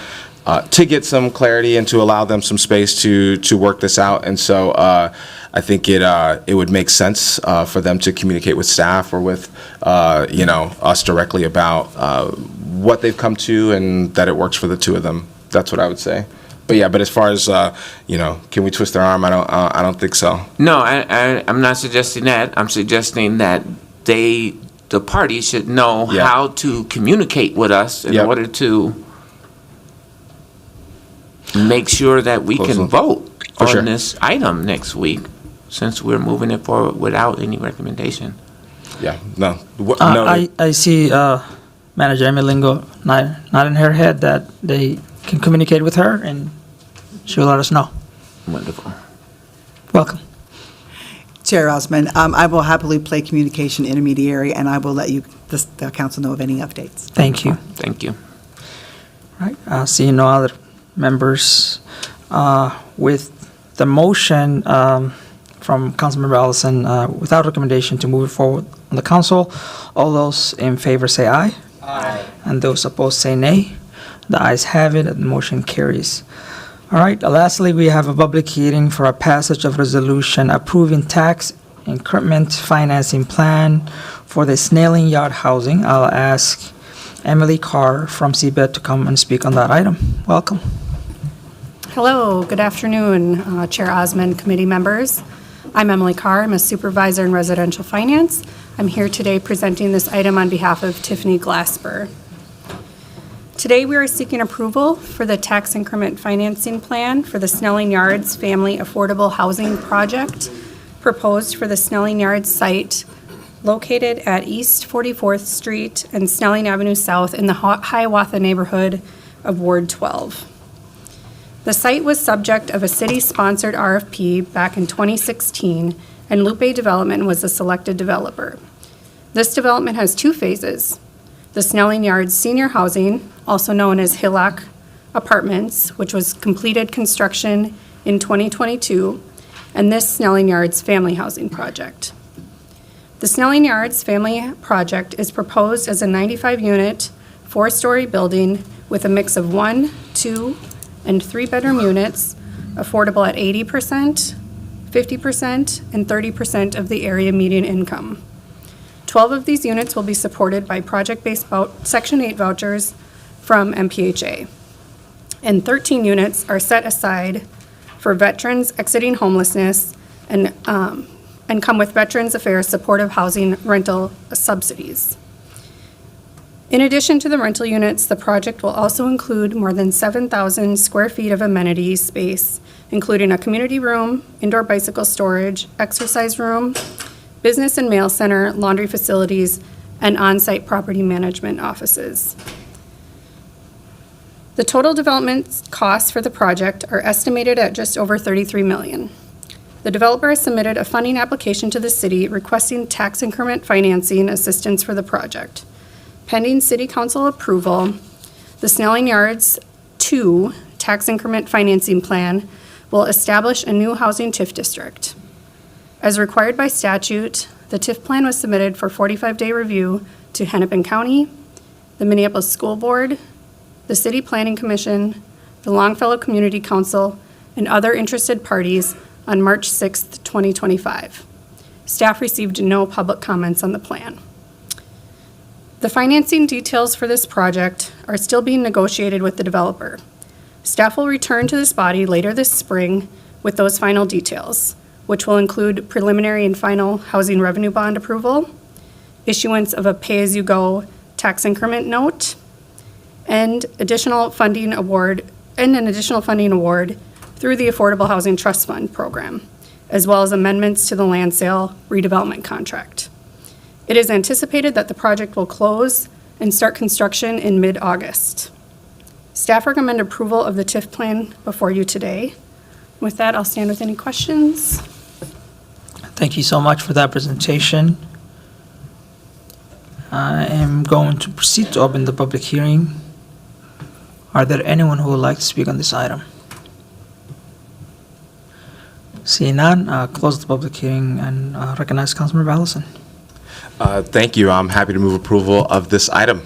to get some clarity and to allow them some space to work this out. And so I think it would make sense for them to communicate with staff or with us directly about what they've come to and that it works for the two of them. That's what I would say. But as far as can we twist their arm? I don't think so. No, I'm not suggesting that. I'm suggesting that the party should know how to communicate with us in order to make sure that we can vote on this item next week, since we're moving it forward without any recommendation. Yeah. No. I see Manager Amy Lingo not in her head that they can communicate with her and she'll let us know. Wonderful. Welcome. Chair Osmond, I will happily play communication intermediary, and I will let the council know of any updates. Thank you. Thank you. All right. Seeing no other members, with the motion from Councilmember Allison without recommendation to move it forward on the council. All those in favor say aye. Aye. And those opposed say nay. The ayes have it, and the motion carries. All right, lastly, we have a public hearing for a passage of resolution approving tax increment financing plan for the Snelling Yard housing. I'll ask Emily Carr from CBED to come and speak on that item. Welcome. Hello, good afternoon, Chair Osmond, committee members. I'm Emily Carr. I'm a supervisor in residential finance. I'm here today presenting this item on behalf of Tiffany Glasper. Today, we are seeking approval for the tax increment financing plan for the Snelling Yards Family Affordable Housing Project proposed for the Snelling Yards site located at East 44th Street and Snelling Avenue South in the Hiawatha neighborhood of Ward 12. The site was subject of a city-sponsored RFP back in 2016, and Lupe Development was the selected developer. This development has two phases: the Snelling Yards Senior Housing, also known as Hillock Apartments, which was completed construction in 2022, and this Snelling Yards Family Housing Project. The Snelling Yards Family Project is proposed as a 95-unit, 4-story building with a mix of 1, 2, and 3-bedroom units, affordable at 80%, 50%, and 30% of the area median income. 12 of these units will be supported by project-based Section 8 vouchers from MPHA. And 13 units are set aside for veterans exiting homelessness and come with Veterans Affairs supportive housing rental subsidies. In addition to the rental units, the project will also include more than 7,000 square feet of amenity space, including a community room, indoor bicycle storage, exercise room, business and mail center, laundry facilities, and on-site property management offices. The total development costs for the project are estimated at just over $33 million. The developer has submitted a funding application to the city requesting tax increment financing assistance for the project. Pending City Council approval, the Snelling Yards 2 tax increment financing plan will establish a new housing TIF district. As required by statute, the TIF plan was submitted for 45-day review to Hennepin County, the Minneapolis School Board, the City Planning Commission, the Longfellow Community Council, and other interested parties on March 6, 2025. Staff received no public comments on the plan. The financing details for this project are still being negotiated with the developer. Staff will return to this body later this spring with those final details, which will include preliminary and final housing revenue bond approval, issuance of a pay-as-you-go tax increment note, and an additional funding award through the Affordable Housing Trust Fund program, as well as amendments to the land sale redevelopment contract. It is anticipated that the project will close and start construction in mid-August. Staff recommend approval of the TIF plan before you today. With that, I'll stand with any questions. Thank you so much for that presentation. I am going to proceed to open the public hearing. Are there anyone who would like to speak on this item? Seeing none, close the public hearing and recognize Councilmember Allison. Thank you. I'm happy to move approval of this item.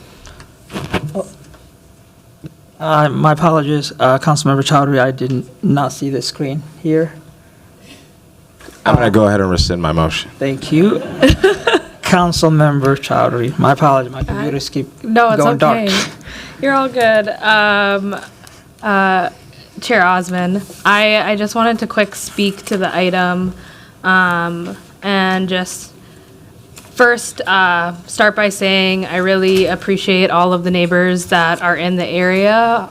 My apologies, Councilmember Chowdhury, I did not see the screen here. I'm going to go ahead and rescind my motion. Thank you. Councilmember Chowdhury, my apologies, my computers keep going dark. You're all good. Chair Osmond, I just wanted to quick speak to the item and just first start by saying I really appreciate all of the neighbors that are in the area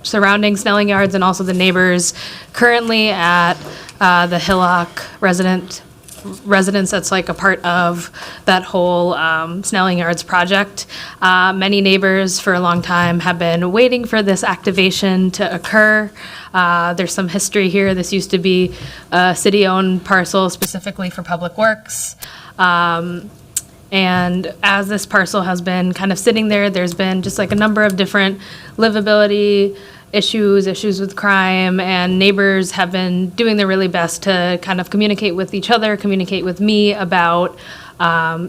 surrounding Snelling Yards and also the neighbors currently at the Hillock residence that's like a part of that whole Snelling Yards project. Many neighbors for a long time have been waiting for this activation to occur. There's some history here. This used to be a city-owned parcel specifically for public works. And as this parcel has been kind of sitting there, there's been just like a number of different livability issues with crime, and neighbors have been doing their really best to kind of communicate with each other, communicate with me about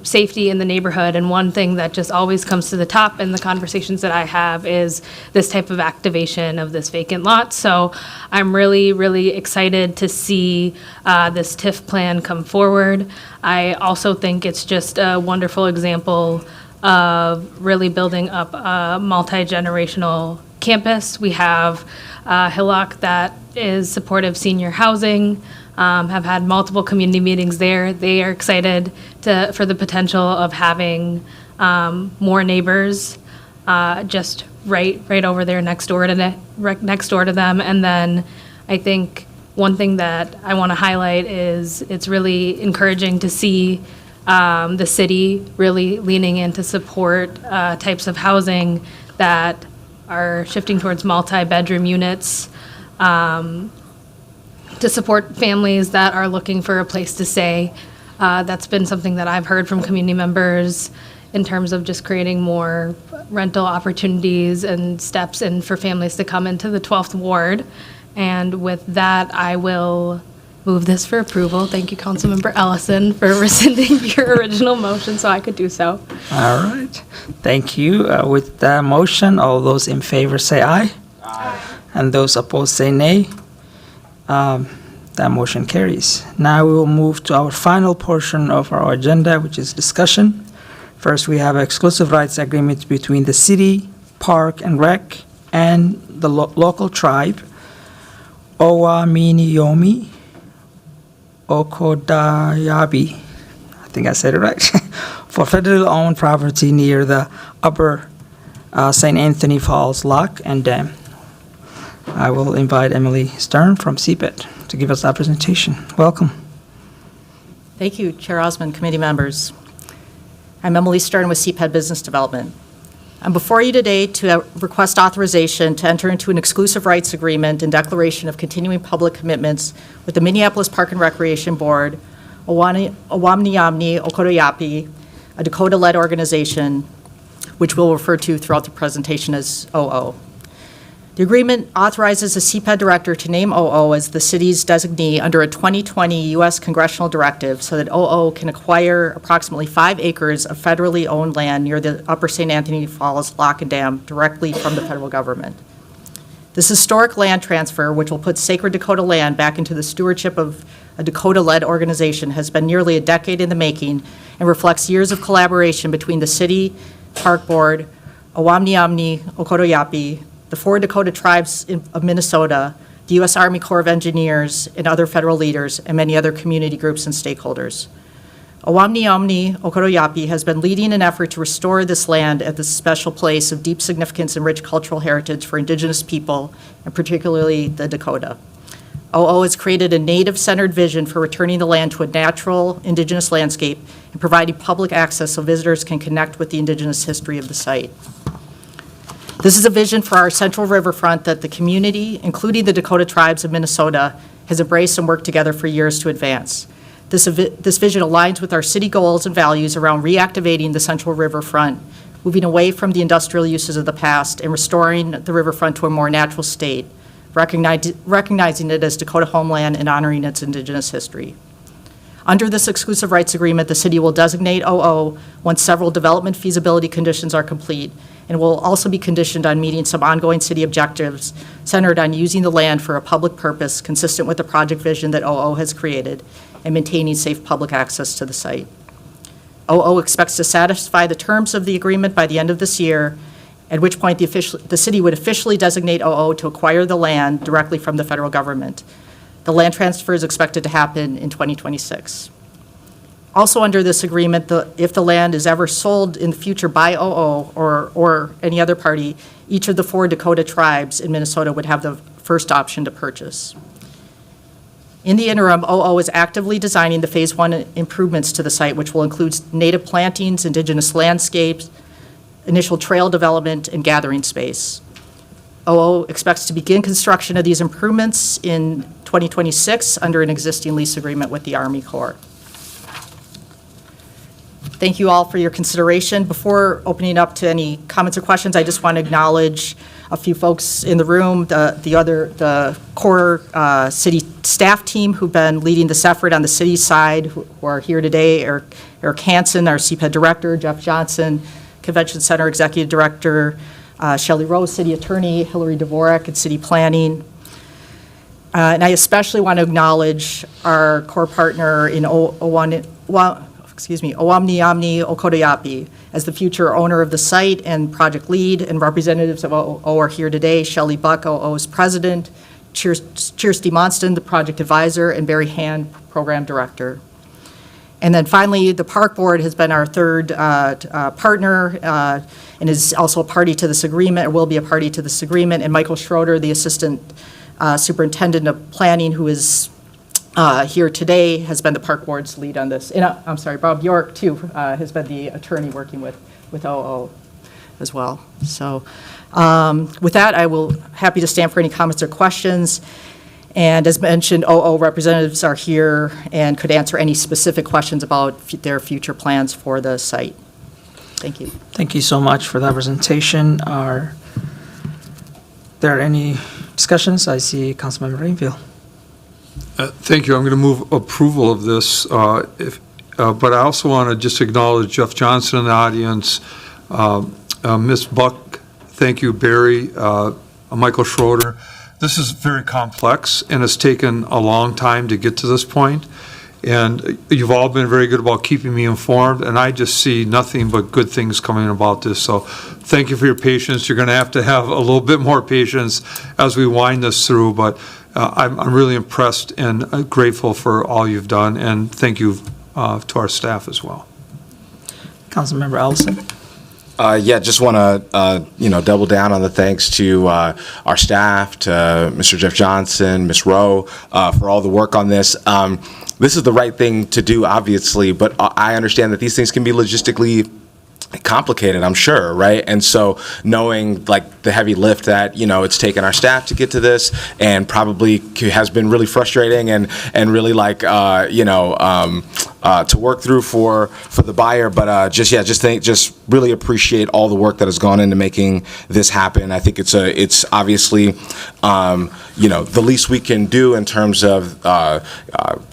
safety in the neighborhood. And one thing that just always comes to the top in the conversations that I have is this type of activation of this vacant lot. So I'm really, really excited to see this TIF plan come forward. I also think it's just a wonderful example of really building up a multi-generational campus. We have Hillock that is supportive senior housing, have had multiple community meetings there. They are excited for the potential of having more neighbors just right over there next door to them. And then I think one thing that I want to highlight is it's really encouraging to see the city really leaning in to support types of housing that are shifting towards multi-bedroom units, to support families that are looking for a place to stay. That's been something that I've heard from community members in terms of just creating more rental opportunities and steps in for families to come into the 12th Ward. And with that, I will move this for approval. Thank you, Councilmember Ellison, for rescinding your original motion so I could do so. All right. Thank you. With that motion, all those in favor say aye. Aye. And those opposed say nay. That motion carries. Now we will move to our final portion of our agenda, which is discussion. First, we have an exclusive rights agreement between the city, park, and rec, and the local tribe, Owaminiyomi Okodayabi, I think I said it right, for federally owned property near the upper St. Anthony Falls Lock and Dam. I will invite Emily Stern from CPED to give us that presentation. Welcome. Thank you, Chair Osmond, committee members. I'm Emily Stern with CPED Business Development. I'm before you today to request authorization to enter into an exclusive rights agreement and declaration of continuing public commitments with the Minneapolis Park and Recreation Board, Owamniamni Okotoyapi, a Dakota-led organization, which we'll refer to throughout the presentation as OO. The agreement authorizes the CPED director to name OO as the city's designee under a 2020 U.S. congressional directive so that OO can acquire approximately 5 acres of federally owned land near the Upper St. Anthony Falls Lock and Dam directly from the federal government. This historic land transfer, which will put sacred Dakota land back into the stewardship of a Dakota-led organization, has been nearly a decade in the making and reflects years of collaboration between the city, park board, Owamniamni Okotoyapi, the 4 Dakota tribes of Minnesota, the U.S. Army Corps of Engineers, and other federal leaders, and many other community groups and stakeholders. Owamniamni Okotoyapi has been leading an effort to restore this land at this special place of deep significance and rich cultural heritage for Indigenous people, and particularly the Dakota. OO has created a native-centered vision for returning the land to a natural Indigenous landscape and providing public access so visitors can connect with the Indigenous history of the site. This is a vision for our central riverfront that the community, including the Dakota tribes of Minnesota, has embraced and worked together for years to advance. This vision aligns with our city goals and values around reactivating the central riverfront, moving away from the industrial uses of the past and restoring the riverfront to a more natural state, recognizing it as Dakota homeland and honoring its Indigenous history. Under this exclusive rights agreement, the city will designate OO once several development feasibility conditions are complete, and will also be conditioned on meeting some ongoing city objectives centered on using the land for a public purpose consistent with the project vision that OO has created and maintaining safe public access to the site. OO expects to satisfy the terms of the agreement by the end of this year, at which point the city would officially designate OO to acquire the land directly from the federal government. The land transfer is expected to happen in 2026. Also under this agreement, if the land is ever sold in the future by OO or any other party, each of the 4 Dakota tribes in Minnesota would have the first option to purchase. In the interim, OO is actively designing the Phase 1 improvements to the site, which will include native plantings, Indigenous landscapes, initial trail development, and gathering space. OO expects to begin construction of these improvements in 2026 under an existing lease agreement with the Army Corps. Thank you all for your consideration. Before opening up to any comments or questions, I just want to acknowledge a few folks in the room, the core city staff team who've been leading this effort on the city side, who are here today: Eric Hansen, our CPED director; Jeff Johnson, Convention Center executive director; Shelley Rose, city attorney; Hillary Dvorak at city planning. And I especially want to acknowledge our core partner in Owamni Okotoyapi as the future owner of the site and project lead, and representatives of OO are here today: Shelley Buck, OO's president; Kirsty Monston, the project advisor; and Barry Hand, program director. And then finally, the Park Board has been our third partner and is also a party to this agreement, or will be a party to this agreement, and Michael Schroeder, the assistant superintendent of planning, who is here today, has been the Park Board's lead on this. And I'm sorry, Bob York, too, has been the attorney working with OO as well. So with that, I will happy to stand for any comments or questions. And as mentioned, OO representatives are here and could answer any specific questions about their future plans for the site. Thank you. Thank you so much for that presentation. Are there any discussions? I see Councilmember Rainville. Thank you. I'm going to move approval of this, but I also want to just acknowledge Jeff Johnson in the audience, Ms. Buck, thank you, Barry, Michael Schroeder. This is very complex, and it's taken a long time to get to this point. And you've all been very good about keeping me informed, and I just see nothing but good things coming about this. So thank you for your patience. You're going to have a little bit more patience as we wind this through, but I'm really impressed and grateful for all you've done, and thank you to our staff as well. Councilmember Ellison. Yeah, just want to, double down on the thanks to our staff, to Mr. Jeff Johnson, Ms. Rowe, for all the work on this. This is the right thing to do, obviously, but I understand that these things can be logistically complicated, I'm sure, right? And so knowing like the heavy lift that, it's taken our staff to get to this, and probably has been really frustrating and really like, to work through for the buyer, but just really appreciate all the work that has gone into making this happen. I think it's obviously, the least we can do in terms of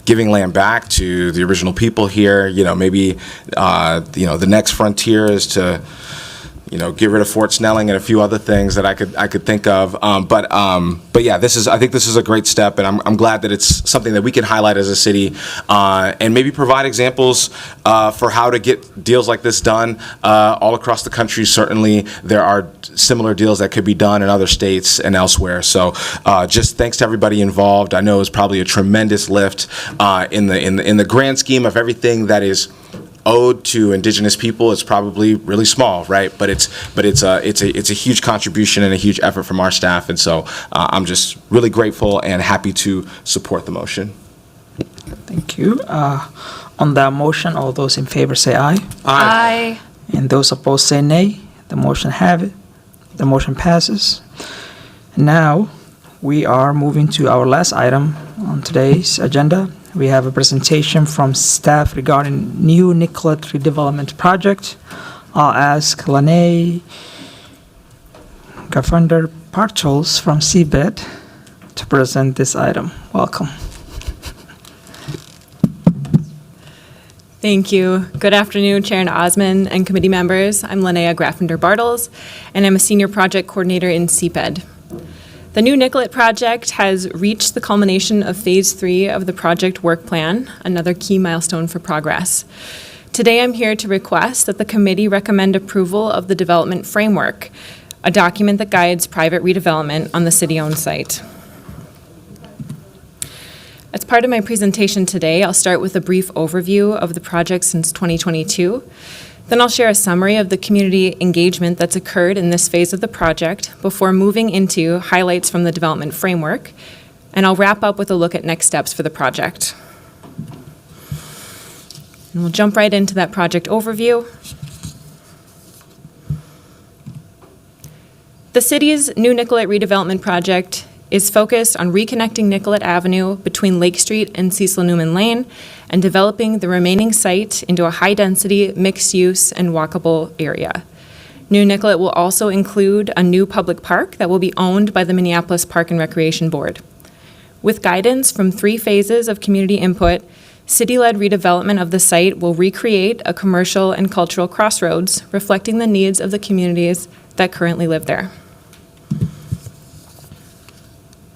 giving land back to the original people here. Maybe the next frontier is to get rid of Fort Snelling and a few other things that I could think of. But yeah, I think this is a great step, and I'm glad that it's something that we can highlight as a city, and maybe provide examples for how to get deals like this done all across the country. Certainly, there are similar deals that could be done in other states and elsewhere. So, just thanks to everybody involved. I know it's probably a tremendous lift in the grand scheme of everything that is owed to Indigenous people. It's probably really small, right? But it's a huge contribution and a huge effort from our staff, and so I'm just really grateful and happy to support the motion. Thank you. On that motion, all those in favor say aye. Aye. And those opposed say nay. The motion have it. The motion passes. Now we are moving to our last item on today's agenda. We have a presentation from staff regarding new Nicollet redevelopment project. I'll ask Lene Garfunder-Parchols from CBED to present this item. Welcome. Thank you. Good afternoon, Chair Osman and committee members. I'm Linnea Grafender-Bartles, and I'm a senior project coordinator in CPED. The new Nicollet project has reached the culmination of Phase 3 of the project work plan, another key milestone for progress. Today, I'm here to request that the committee recommend approval of the development framework, a document that guides private redevelopment on the city-owned site. As part of my presentation today, I'll start with a brief overview of the project since 2022. Then I'll share a summary of the community engagement that's occurred in this phase of the project before moving into highlights from the development framework. And I'll wrap up with a look at next steps for the project. And we'll jump right into that project overview. The city's new Nicollet redevelopment project is focused on reconnecting Nicollet Avenue between Lake Street and Cecil Newman Lane and developing the remaining site into a high-density, mixed-use, and walkable area. New Nicollet will also include a new public park that will be owned by the Minneapolis Park and Recreation Board. With guidance from 3 phases of community input, city-led redevelopment of the site will recreate a commercial and cultural crossroads reflecting the needs of the communities that currently live there.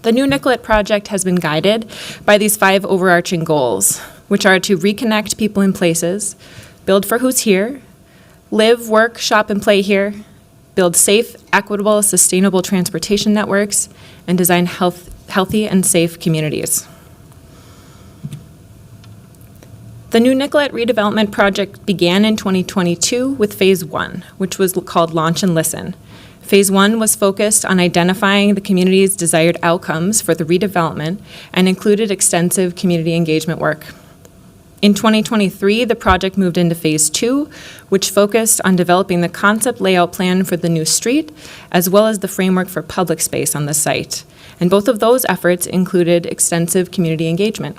The New Nicollet project has been guided by these 5 overarching goals, which are to reconnect people and places, build for who's here, live, work, shop, and play here, build safe, equitable, sustainable transportation networks, and design healthy and safe communities. The New Nicollet redevelopment project began in 2022 with Phase 1, which was called Launch and Listen. Phase 1 was focused on identifying the community's desired outcomes for the redevelopment and included extensive community engagement work. In 2023, the project moved into Phase 2, which focused on developing the concept layout plan for the new street, as well as the framework for public space on the site. And both of those efforts included extensive community engagement.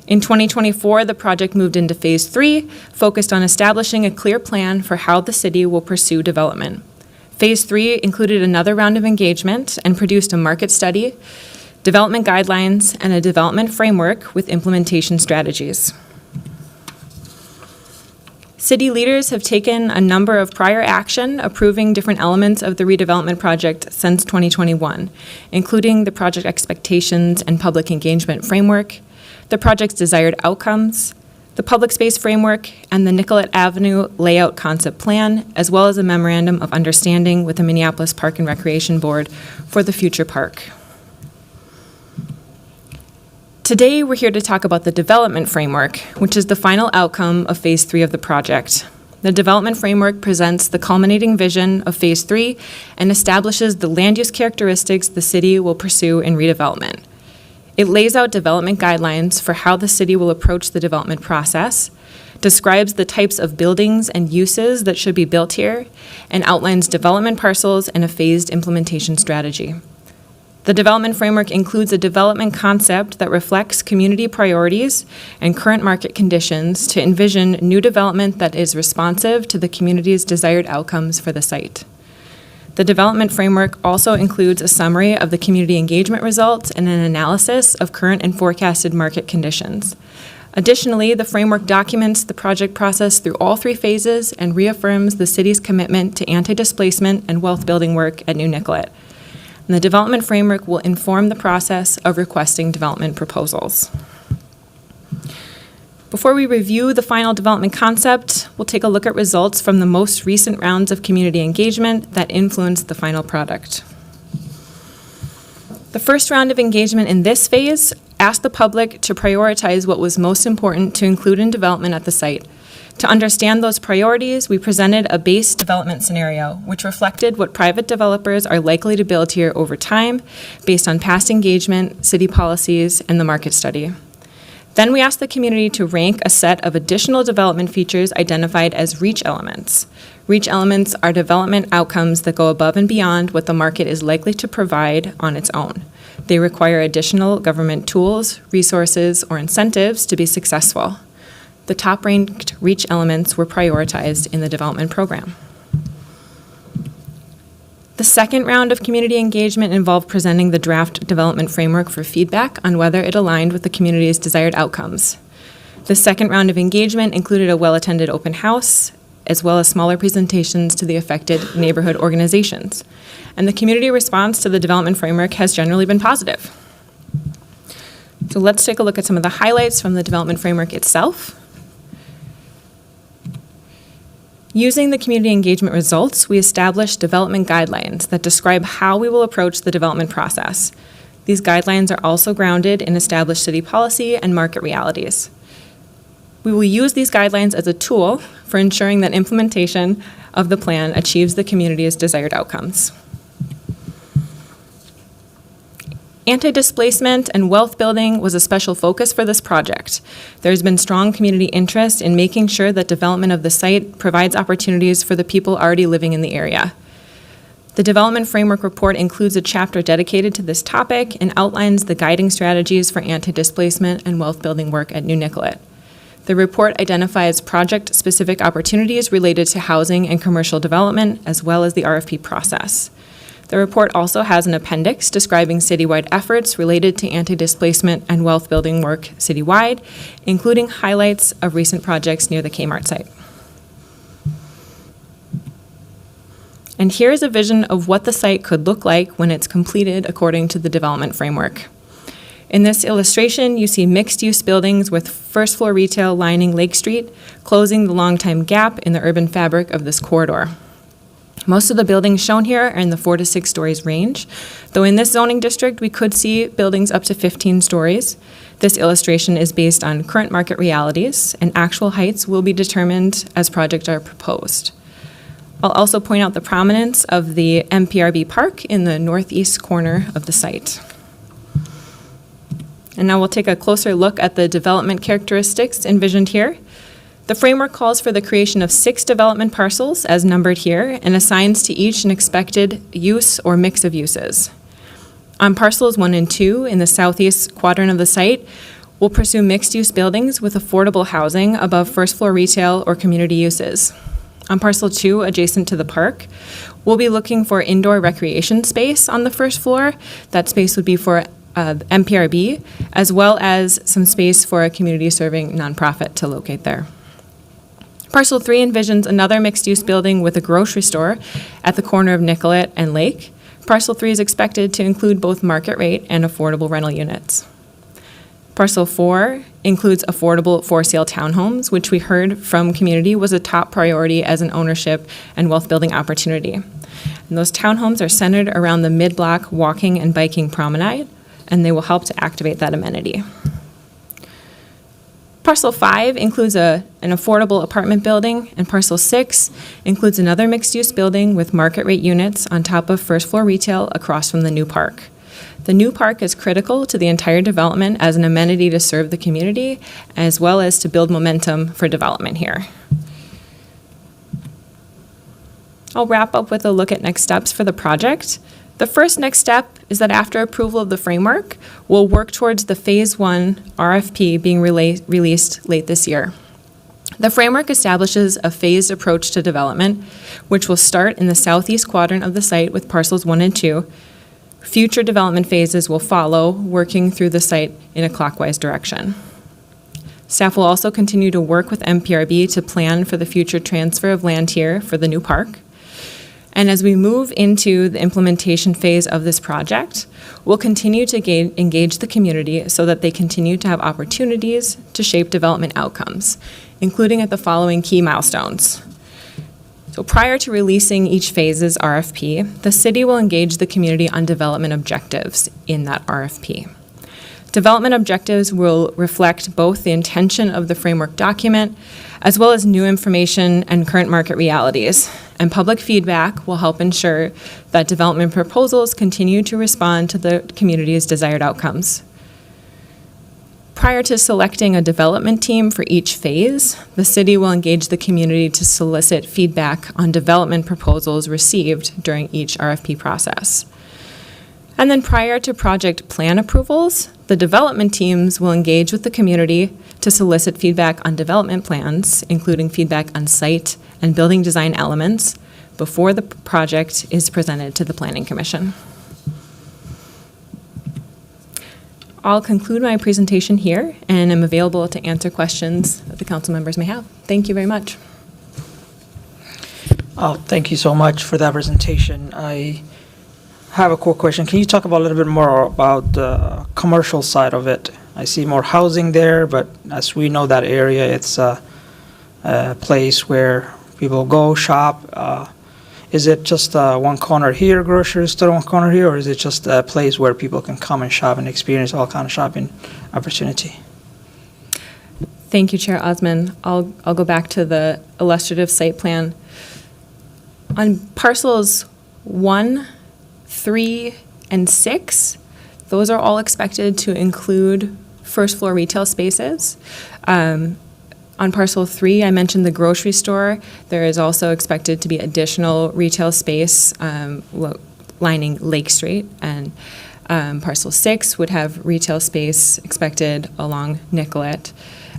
In 2024, the project moved into Phase 3, focused on establishing a clear plan for how the city will pursue development. Phase 3 included another round of engagement and produced a market study, development guidelines, and a development framework with implementation strategies. City leaders have taken a number of prior action approving different elements of the redevelopment project since 2021, including the project expectations and public engagement framework, the project's desired outcomes, the public space framework, and the Nicollet Avenue layout concept plan, as well as a memorandum of understanding with the Minneapolis Park and Recreation Board for the future park. Today, we're here to talk about the development framework, which is the final outcome of Phase 3 of the project. The development framework presents the culminating vision of Phase 3 and establishes the land use characteristics the city will pursue in redevelopment. It lays out development guidelines for how the city will approach the development process, describes the types of buildings and uses that should be built here, and outlines development parcels and a phased implementation strategy. The development framework includes a development concept that reflects community priorities and current market conditions to envision new development that is responsive to the community's desired outcomes for the site. The development framework also includes a summary of the community engagement results and an analysis of current and forecasted market conditions. Additionally, the framework documents the project process through all 3 phases and reaffirms the city's commitment to anti-displacement and wealth-building work at New Nicollet. And the development framework will inform the process of requesting development proposals. Before we review the final development concept, we'll take a look at results from the most recent rounds of community engagement that influenced the final product. The first round of engagement in this phase asked the public to prioritize what was most important to include in development at the site. To understand those priorities, we presented a base development scenario, which reflected what private developers are likely to build here over time based on past engagement, city policies, and the market study. Then we asked the community to rank a set of additional development features identified as reach elements. Reach elements are development outcomes that go above and beyond what the market is likely to provide on its own. They require additional government tools, resources, or incentives to be successful. The top-ranked reach elements were prioritized in the development program. The second round of community engagement involved presenting the draft development framework for feedback on whether it aligned with the community's desired outcomes. The second round of engagement included a well-attended open house, as well as smaller presentations to the affected neighborhood organizations. And the community response to the development framework has generally been positive. So let's take a look at some of the highlights from the development framework itself. Using the community engagement results, we established development guidelines that describe how we will approach the development process. These guidelines are also grounded in established city policy and market realities. We will use these guidelines as a tool for ensuring that implementation of the plan achieves the community's desired outcomes. Anti-displacement and wealth building was a special focus for this project. There's been strong community interest in making sure that development of the site provides opportunities for the people already living in the area. The development framework report includes a chapter dedicated to this topic and outlines the guiding strategies for anti-displacement and wealth building work at New Nicollet. The report identifies project-specific opportunities related to housing and commercial development, as well as the RFP process. The report also has an appendix describing citywide efforts related to anti-displacement and wealth-building work citywide, including highlights of recent projects near the Kmart site. And here is a vision of what the site could look like when it's completed according to the development framework. In this illustration, you see mixed-use buildings with first-floor retail lining Lake Street, closing the long-time gap in the urban fabric of this corridor. Most of the buildings shown here are in the 4 to 6 stories range, though in this zoning district, we could see buildings up to 15 stories. This illustration is based on current market realities, and actual heights will be determined as projects are proposed. I'll also point out the prominence of the MPRB Park in the northeast corner of the site. And now we'll take a closer look at the development characteristics envisioned here. The framework calls for the creation of 6 development parcels, as numbered here, and assigns to each an expected use or mix of uses. On parcels 1 and 2 in the southeast quadrant of the site, we'll pursue mixed-use buildings with affordable housing above first-floor retail or community uses. On parcel 2, adjacent to the park, we'll be looking for indoor recreation space on the first floor. That space would be for MPRB, as well as some space for a community-serving nonprofit to locate there. Parcel 3 envisions another mixed-use building with a grocery store at the corner of Nicollet and Lake. Parcel 3 is expected to include both market rate and affordable rental units. Parcel 4 includes affordable for-sale townhomes, which we heard from community was a top priority as an ownership and wealth-building opportunity. And those townhomes are centered around the mid-block walking and biking promenade, and they will help to activate that amenity. Parcel 5 includes an affordable apartment building, and Parcel 6 includes another mixed-use building with market rate units on top of first-floor retail across from the new park. The new park is critical to the entire development as an amenity to serve the community, as well as to build momentum for development here. I'll wrap up with a look at next steps for the project. The first next step is that after approval of the framework, we'll work towards the Phase 1 RFP being released late this year. The framework establishes a phased approach to development, which will start in the southeast quadrant of the site with parcels 1 and 2. Future development phases will follow, working through the site in a clockwise direction. Staff will also continue to work with MPRB to plan for the future transfer of land here for the new park. And as we move into the implementation phase of this project, we'll continue to engage the community so that they continue to have opportunities to shape development outcomes, including at the following key milestones. So prior to releasing each phase's RFP, the city will engage the community on development objectives in that RFP. Development objectives will reflect both the intention of the framework document, as well as new information and current market realities. And public feedback will help ensure that development proposals continue to respond to the community's desired outcomes. Prior to selecting a development team for each phase, the city will engage the community to solicit feedback on development proposals received during each RFP process. And then prior to project plan approvals, the development teams will engage with the community to solicit feedback on development plans, including feedback on site and building design elements, before the project is presented to the Planning Commission. I'll conclude my presentation here and am available to answer questions that the council members may have. Thank you very much. Oh, thank you so much for that presentation. I have a quick question. Can you talk about a little bit more about the commercial side of it? I see more housing there, but as we know that area, it's a place where people go shop. Is it just one corner here, grocery store, one corner here, or is it just a place where people can come and shop and experience all kind of shopping opportunity? Thank you, Chair Osman. I'll go back to the illustrative site plan. On parcels 1, 3, and 6, those are all expected to include first floor retail spaces. On parcel 3, I mentioned the grocery store. There is also expected to be additional retail space lining Lake Street, and parcel 6 would have retail space expected along Nicollet.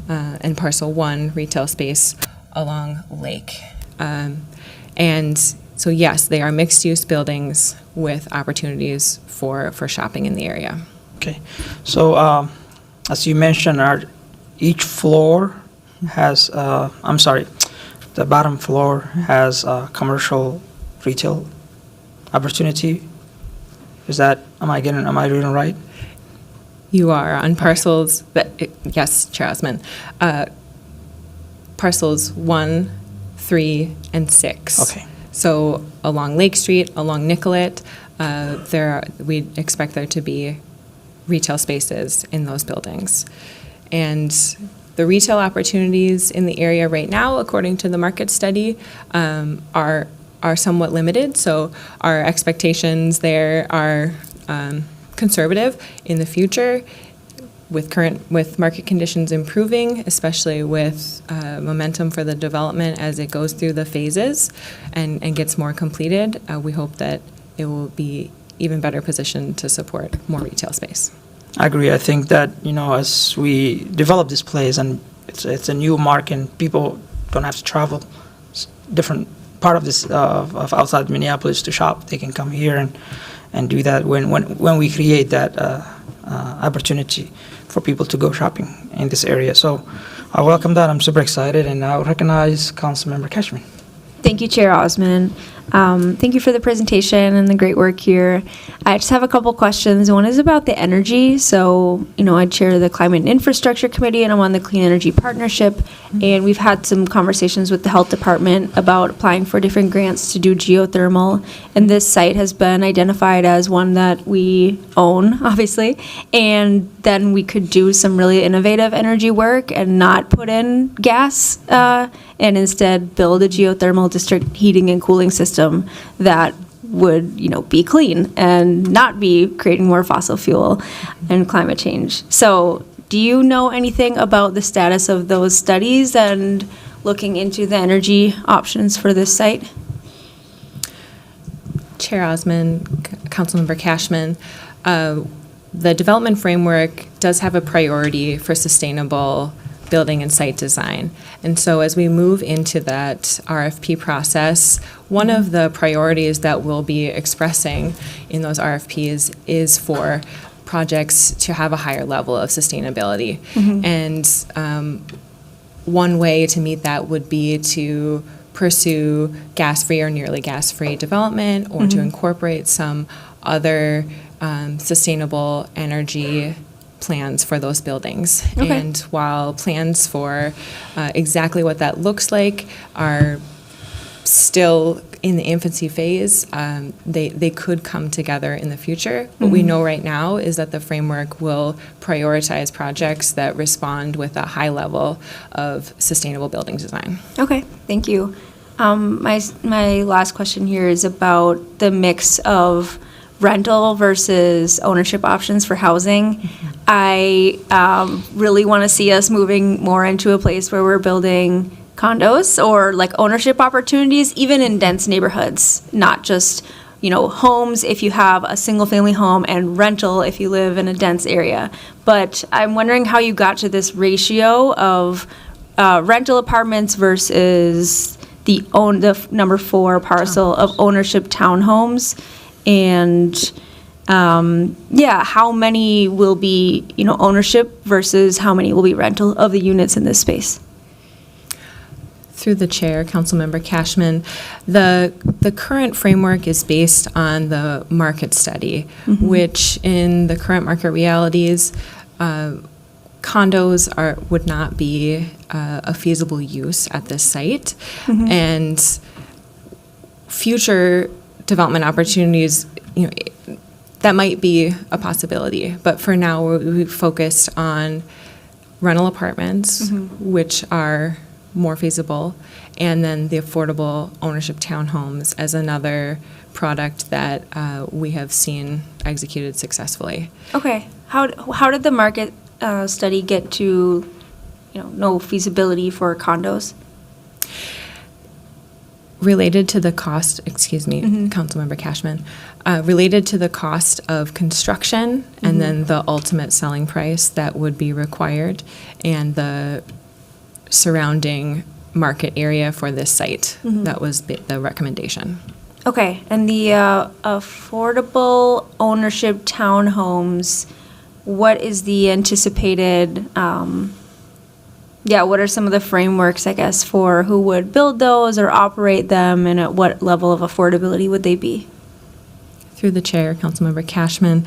and parcel 1 retail space along Lake. And so yes, they are mixed-use buildings with opportunities for shopping in the area. Okay. So as you mentioned, each floor has, I'm sorry, the bottom floor has commercial retail opportunity. Am I reading right? You are on parcels, yes, Chair Osman. Parcels 1, 3, and 6. Okay. So along Lake Street, along Nicollet, we expect there to be retail spaces in those buildings. And the retail opportunities in the area right now, according to the market study, are somewhat limited. So our expectations there are conservative. In the future, with market conditions improving, especially with momentum for the development as it goes through the phases and gets more completed, we hope that it will be even better positioned to support more retail space. I agree. I think that, as we develop this place, and it's a new market, and people don't have to travel different part of this of outside Minneapolis to shop. They can come here and do that when we create that opportunity for people to go shopping in this area. So I welcome that. I'm super excited, and I'll recognize Councilmember Cashman. Thank you, Chair Osman. Thank you for the presentation and the great work here. I just have a couple questions. One is about the energy. So, I chair the Climate and Infrastructure Committee, and I'm on the Clean Energy Partnership. And we've had some conversations with the Health Department about applying for different grants to do geothermal. And this site has been identified as one that we own, obviously. And then we could do some really innovative energy work and not put in gas, and instead build a geothermal district heating and cooling system that would, be clean and not be creating more fossil fuel and climate change. So do you know anything about the status of those studies and looking into the energy options for this site? Chair Osman, Councilmember Cashman, the development framework does have a priority for sustainable building and site design. And so as we move into that RFP process, one of the priorities that we'll be expressing in those RFPs is for projects to have a higher level of sustainability. And one way to meet that would be to pursue gas-free or nearly gas-free development, or to incorporate some other sustainable energy plans for those buildings. Okay. And while plans for exactly what that looks like are still in the infancy phase, they could come together in the future. What we know right now is that the framework will prioritize projects that respond with a high level of sustainable building design. Okay, thank you. My last question here is about the mix of rental versus ownership options for housing. I really want to see us moving more into a place where we're building condos or like ownership opportunities, even in dense neighborhoods, not just, homes if you have a single family home and rental if you live in a dense area. But I'm wondering how you got to this ratio of rental apartments versus the number 4 parcel of ownership townhomes. And how many will be, ownership versus how many will be rental of the units in this space? Through the chair, Councilmember Cashman, the current framework is based on the market study, which in the current market realities, condos would not be a feasible use at this site, and future development opportunities, that might be a possibility. But for now, we've focused on rental apartments, which are more feasible, and then the affordable ownership townhomes as another product that we have seen executed successfully. Okay. How did the market study get to, no feasibility for condos? Related to the cost, excuse me, Councilmember Cashman, related to the cost of construction and then the ultimate selling price that would be required and the surrounding market area for this site. That was the recommendation. Okay, and the affordable ownership townhomes, what is the anticipated, what are some of the frameworks, I guess, for who would build those or operate them, and at what level of affordability would they be? Through the chair, Councilmember Cashman,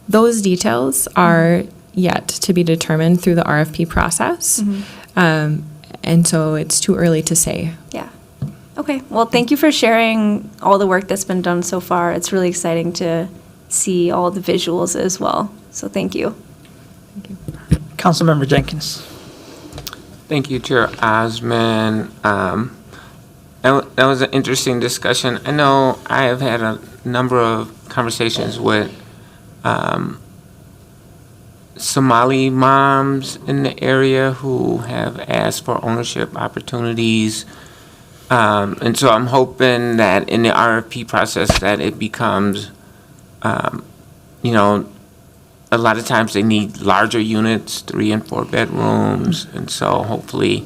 those details are yet to be determined through the RFP process. And so it's too early to say. Yeah. Okay, well, thank you for sharing all the work that's been done so far. It's really exciting to see all the visuals as well. So thank you. Councilmember Jenkins. Thank you, Chair Osman. That was an interesting discussion. I know I have had a number of conversations with Somali moms in the area who have asked for ownership opportunities. And so I'm hoping that in the RFP process that it becomes, a lot of times they need larger units, 3 and 4 bedrooms. And so hopefully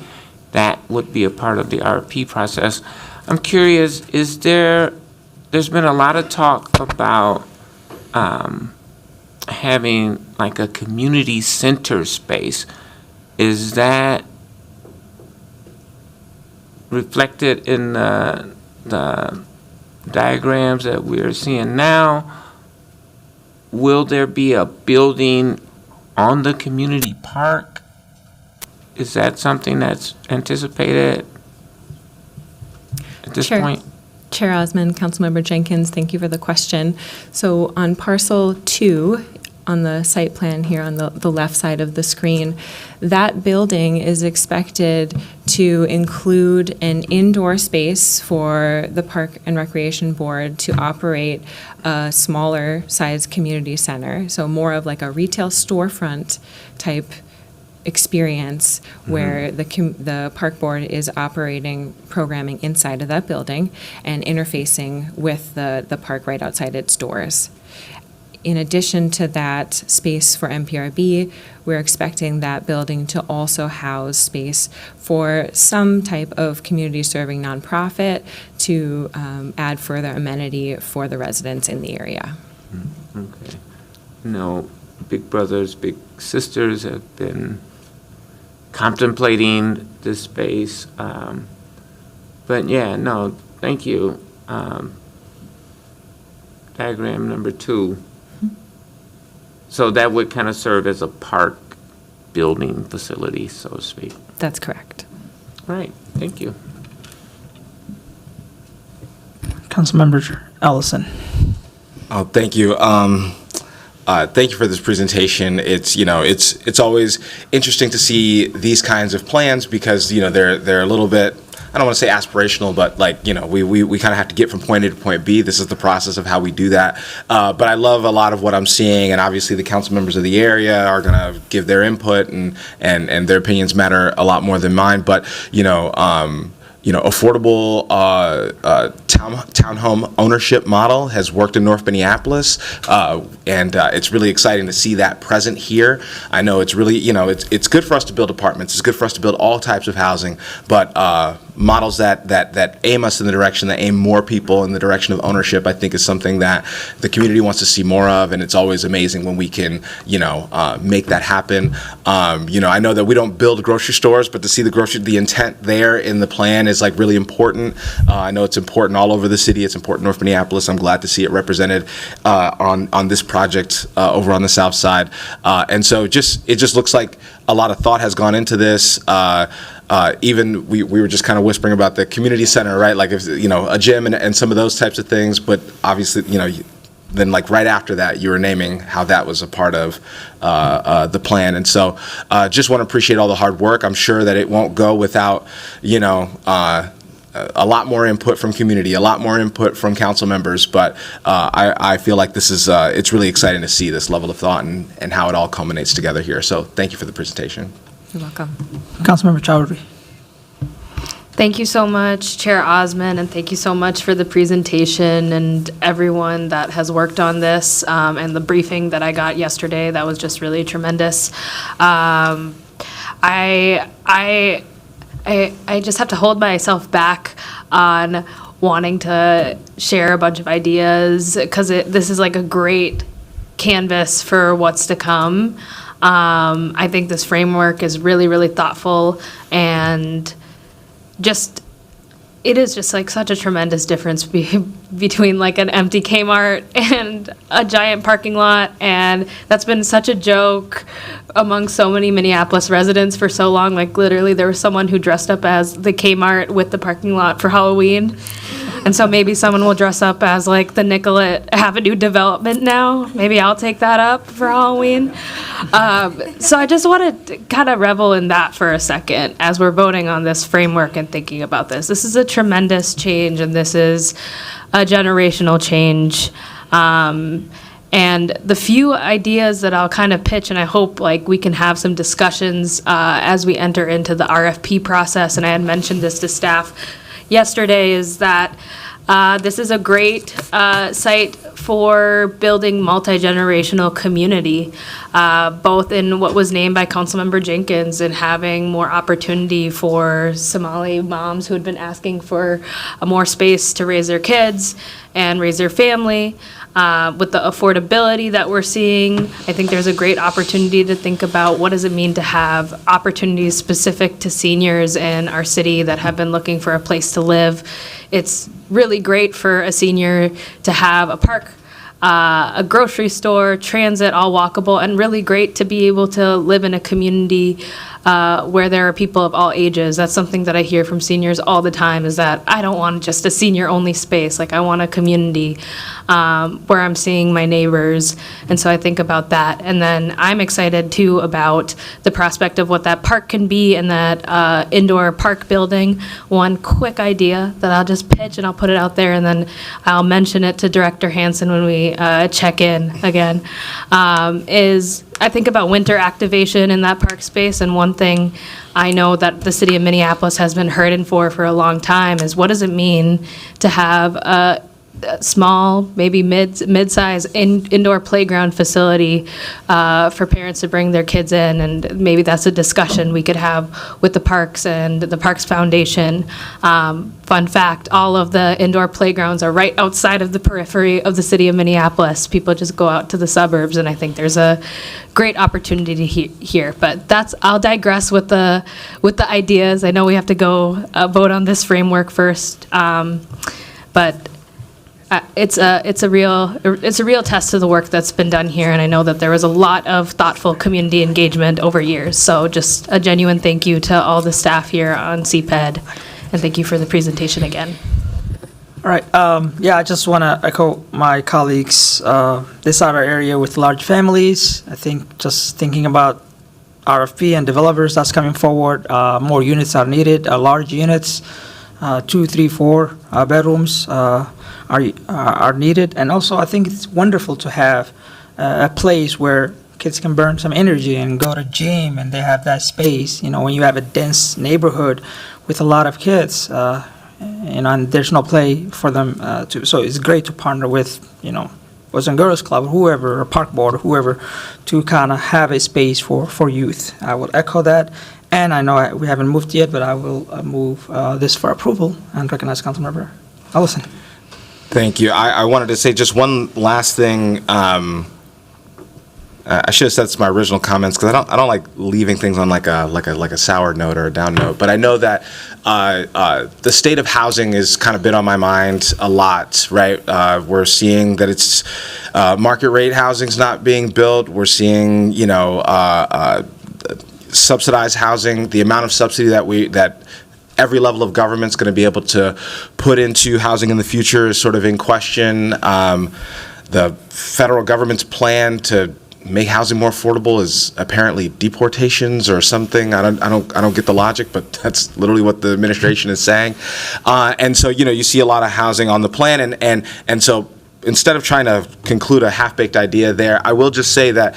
that would be a part of the RFP process. I'm curious, there's been a lot of talk about having like a community center space. Is that reflected in the diagrams that we're seeing now? Will there be a building on the community park? Is that something that's anticipated at this point? Chair Osman, Councilmember Jenkins, thank you for the question. So on parcel 2, on the site plan here on the left side of the screen, that building is expected to include an indoor space for the Park and Recreation Board to operate a smaller size community center, so more of like a retail storefront type experience where the park board is operating programming inside of that building and interfacing with the park right outside its doors. In addition to that space for MPRB, we're expecting that building to also house space for some type of community-serving nonprofit to add further amenity for the residents in the area. Okay. No, Big Brothers, Big Sisters have been contemplating this space. But yeah, no, thank you. Diagram number 2. So that would kind of serve as a park building facility, so to speak. That's correct. Right, thank you. Councilmember Ellison. Oh, thank you. Thank you for this presentation. It's always interesting to see these kinds of plans because they're a little bit, I don't want to say aspirational, but we kind of have to get from point A to point B. This is the process of how we do that. But I love a lot of what I'm seeing, and obviously the council members of the area are going to give their input, and their opinions matter a lot more than mine. But affordable townhome ownership model has worked in North Minneapolis, and it's really exciting to see that present here. I know it's really, it's good for us to build apartments. It's good for us to build all types of housing, but models that aim us in the direction, that aim more people in the direction of ownership, I think is something that the community wants to see more of, and it's always amazing when we can, make that happen. I know that we don't build grocery stores, but to see the intent there in the plan is like really important. I know it's important all over the city. It's important in North Minneapolis. I'm glad to see it represented on this project over on the south side. And so it just looks like a lot of thought has gone into this. Even we were just kind of whispering about the community center, right? Like if a gym and some of those types of things, but obviously then like right after that you were naming how that was a part of the plan. And so just want to appreciate all the hard work. I'm sure that it won't go without a lot more input from community, a lot more input from council members, but I feel like this is it's really exciting to see this level of thought and how it all culminates together here. So thank you for the presentation. You're welcome. Councilmember Chowdhury. Thank you so much, Chair Osman, and thank you so much for the presentation and everyone that has worked on this, and the briefing that I got yesterday. That was just really tremendous. I just have to hold myself back on wanting to share a bunch of ideas because this is like a great canvas for what's to come. I think this framework is really, really thoughtful, and it is just like such a tremendous difference between like an empty Kmart and a giant parking lot. And that's been such a joke among so many Minneapolis residents for so long. Like literally there was someone who dressed up as the Kmart with the parking lot for Halloween. And so maybe someone will dress up as like the Nicollet Avenue development now. Maybe I'll take that up for Halloween. So I just want to kind of revel in that for a second as we're voting on this framework and thinking about this. This is a tremendous change, and this is a generational change. And the few ideas that I'll kind of pitch, and I hope like we can have some discussions as we enter into the RFP process, and I had mentioned this to staff yesterday, is that this is a great site for building multi-generational community, both in what was named by Councilmember Jenkins and having more opportunity for Somali moms who had been asking for more space to raise their kids and raise their family. With the affordability that we're seeing, I think there's a great opportunity to think about what does it mean to have opportunities specific to seniors in our city that have been looking for a place to live. It's really great for a senior to have a park, a grocery store, transit, all walkable, and really great to be able to live in a community where there are people of all ages. That's something that I hear from seniors all the time, is that I don't want just a senior-only space. Like, I want a community where I'm seeing my neighbors. And so I think about that. And then I'm excited, too, about the prospect of what that park can be and that indoor park building. One quick idea that I'll just pitch, and I'll put it out there, and then I'll mention it to Director Hansen when we check in again, is I think about winter activation in that park space, and one thing I know that the city of Minneapolis has been hurting for a long time is what does it mean to have a small, maybe mid-size indoor playground facility for parents to bring their kids in, and maybe that's a discussion we could have with the parks and the Parks Foundation. Fun fact, all of the indoor playgrounds are right outside of the periphery of the city of Minneapolis. People just go out to the suburbs, and I think there's a great opportunity here. But I'll digress with the ideas. I know we have to go vote on this framework first, but it's a real test of the work that's been done here, and I know that there was a lot of thoughtful community engagement over years. So just a genuine thank you to all the staff here on CPED, and thank you for the presentation again. All right. I just want to echo my colleagues. This is our area with large families. I think just thinking about RFP and developers that's coming forward, more units are needed, large units, 2, 3, 4 bedrooms are needed. And also, I think it's wonderful to have a place where kids can burn some energy and go to gym, and they have that space. You know, when you have a dense neighborhood with a lot of kids, and there's no play for them to. So it's great to partner with, Boys and Girls Club, whoever, or Park Board, or whoever, to kind of have a space for youth. I will echo that. And I know we haven't moved yet, but I will move this for approval and recognize Councilmember Ellison. Thank you. I wanted to say just one last thing. I should have said it's my original comments because I don't like leaving things on like a sour note or a down note. But I know that the state of housing has kind of been on my mind a lot. Right, we're seeing that it's market rate housing's not being built. We're seeing subsidized housing. The amount of subsidy that every level of government's going to be able to put into housing in the future is sort of in question. The federal government's plan to make housing more affordable is apparently deportations or something. I don't get the logic, but that's literally what the administration is saying. And so you see a lot of housing on the plan, and so instead of trying to conclude a half-baked idea there, I will just say that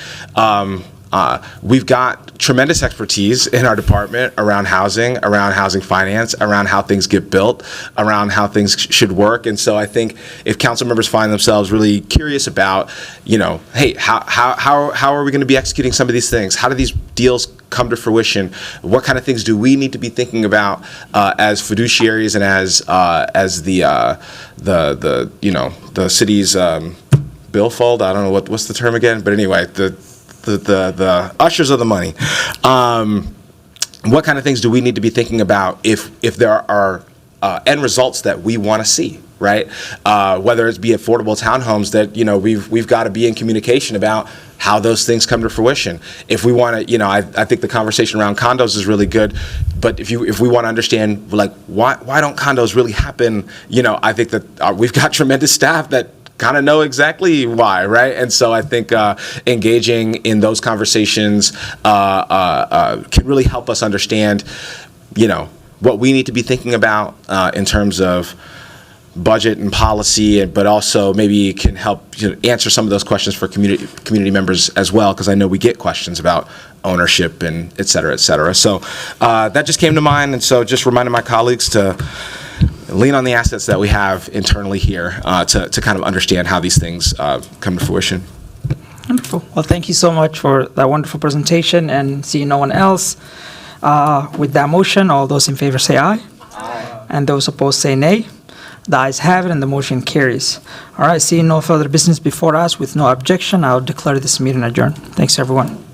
We've got tremendous expertise in our department around housing finance, around how things get built, around how things should work. And so I think if council members find themselves really curious about, hey, how are we going to be executing some of these things? How do these deals come to fruition? What kind of things do we need to be thinking about as fiduciaries and as the city's billfold? I don't know what's the term again, but anyway, the ushers of the money. What kind of things do we need to be thinking about if there are end results that we want to see, right? Whether it's be affordable townhomes that we've got to be in communication about how those things come to fruition. If we want to, I think the conversation around condos is really good, but if we want to understand why don't condos really happen, I think that we've got tremendous staff that kind of know exactly why, right? And so I think engaging in those conversations can really help us understand, what we need to be thinking about in terms of budget and policy, but also maybe can help answer some of those questions for community members as well, because I know we get questions about ownership and et cetera, et cetera. So that just came to mind, and so just reminding my colleagues to lean on the assets that we have internally here to kind of understand how these things come to fruition. Wonderful. Well, thank you so much for that wonderful presentation, and seeing no one else. With that motion, all those in favor say aye. Aye. And those opposed say nay. The ayes have it, and the motion carries. All right, seeing no further business before us, with no objection, I'll declare this meeting adjourned. Thanks, everyone.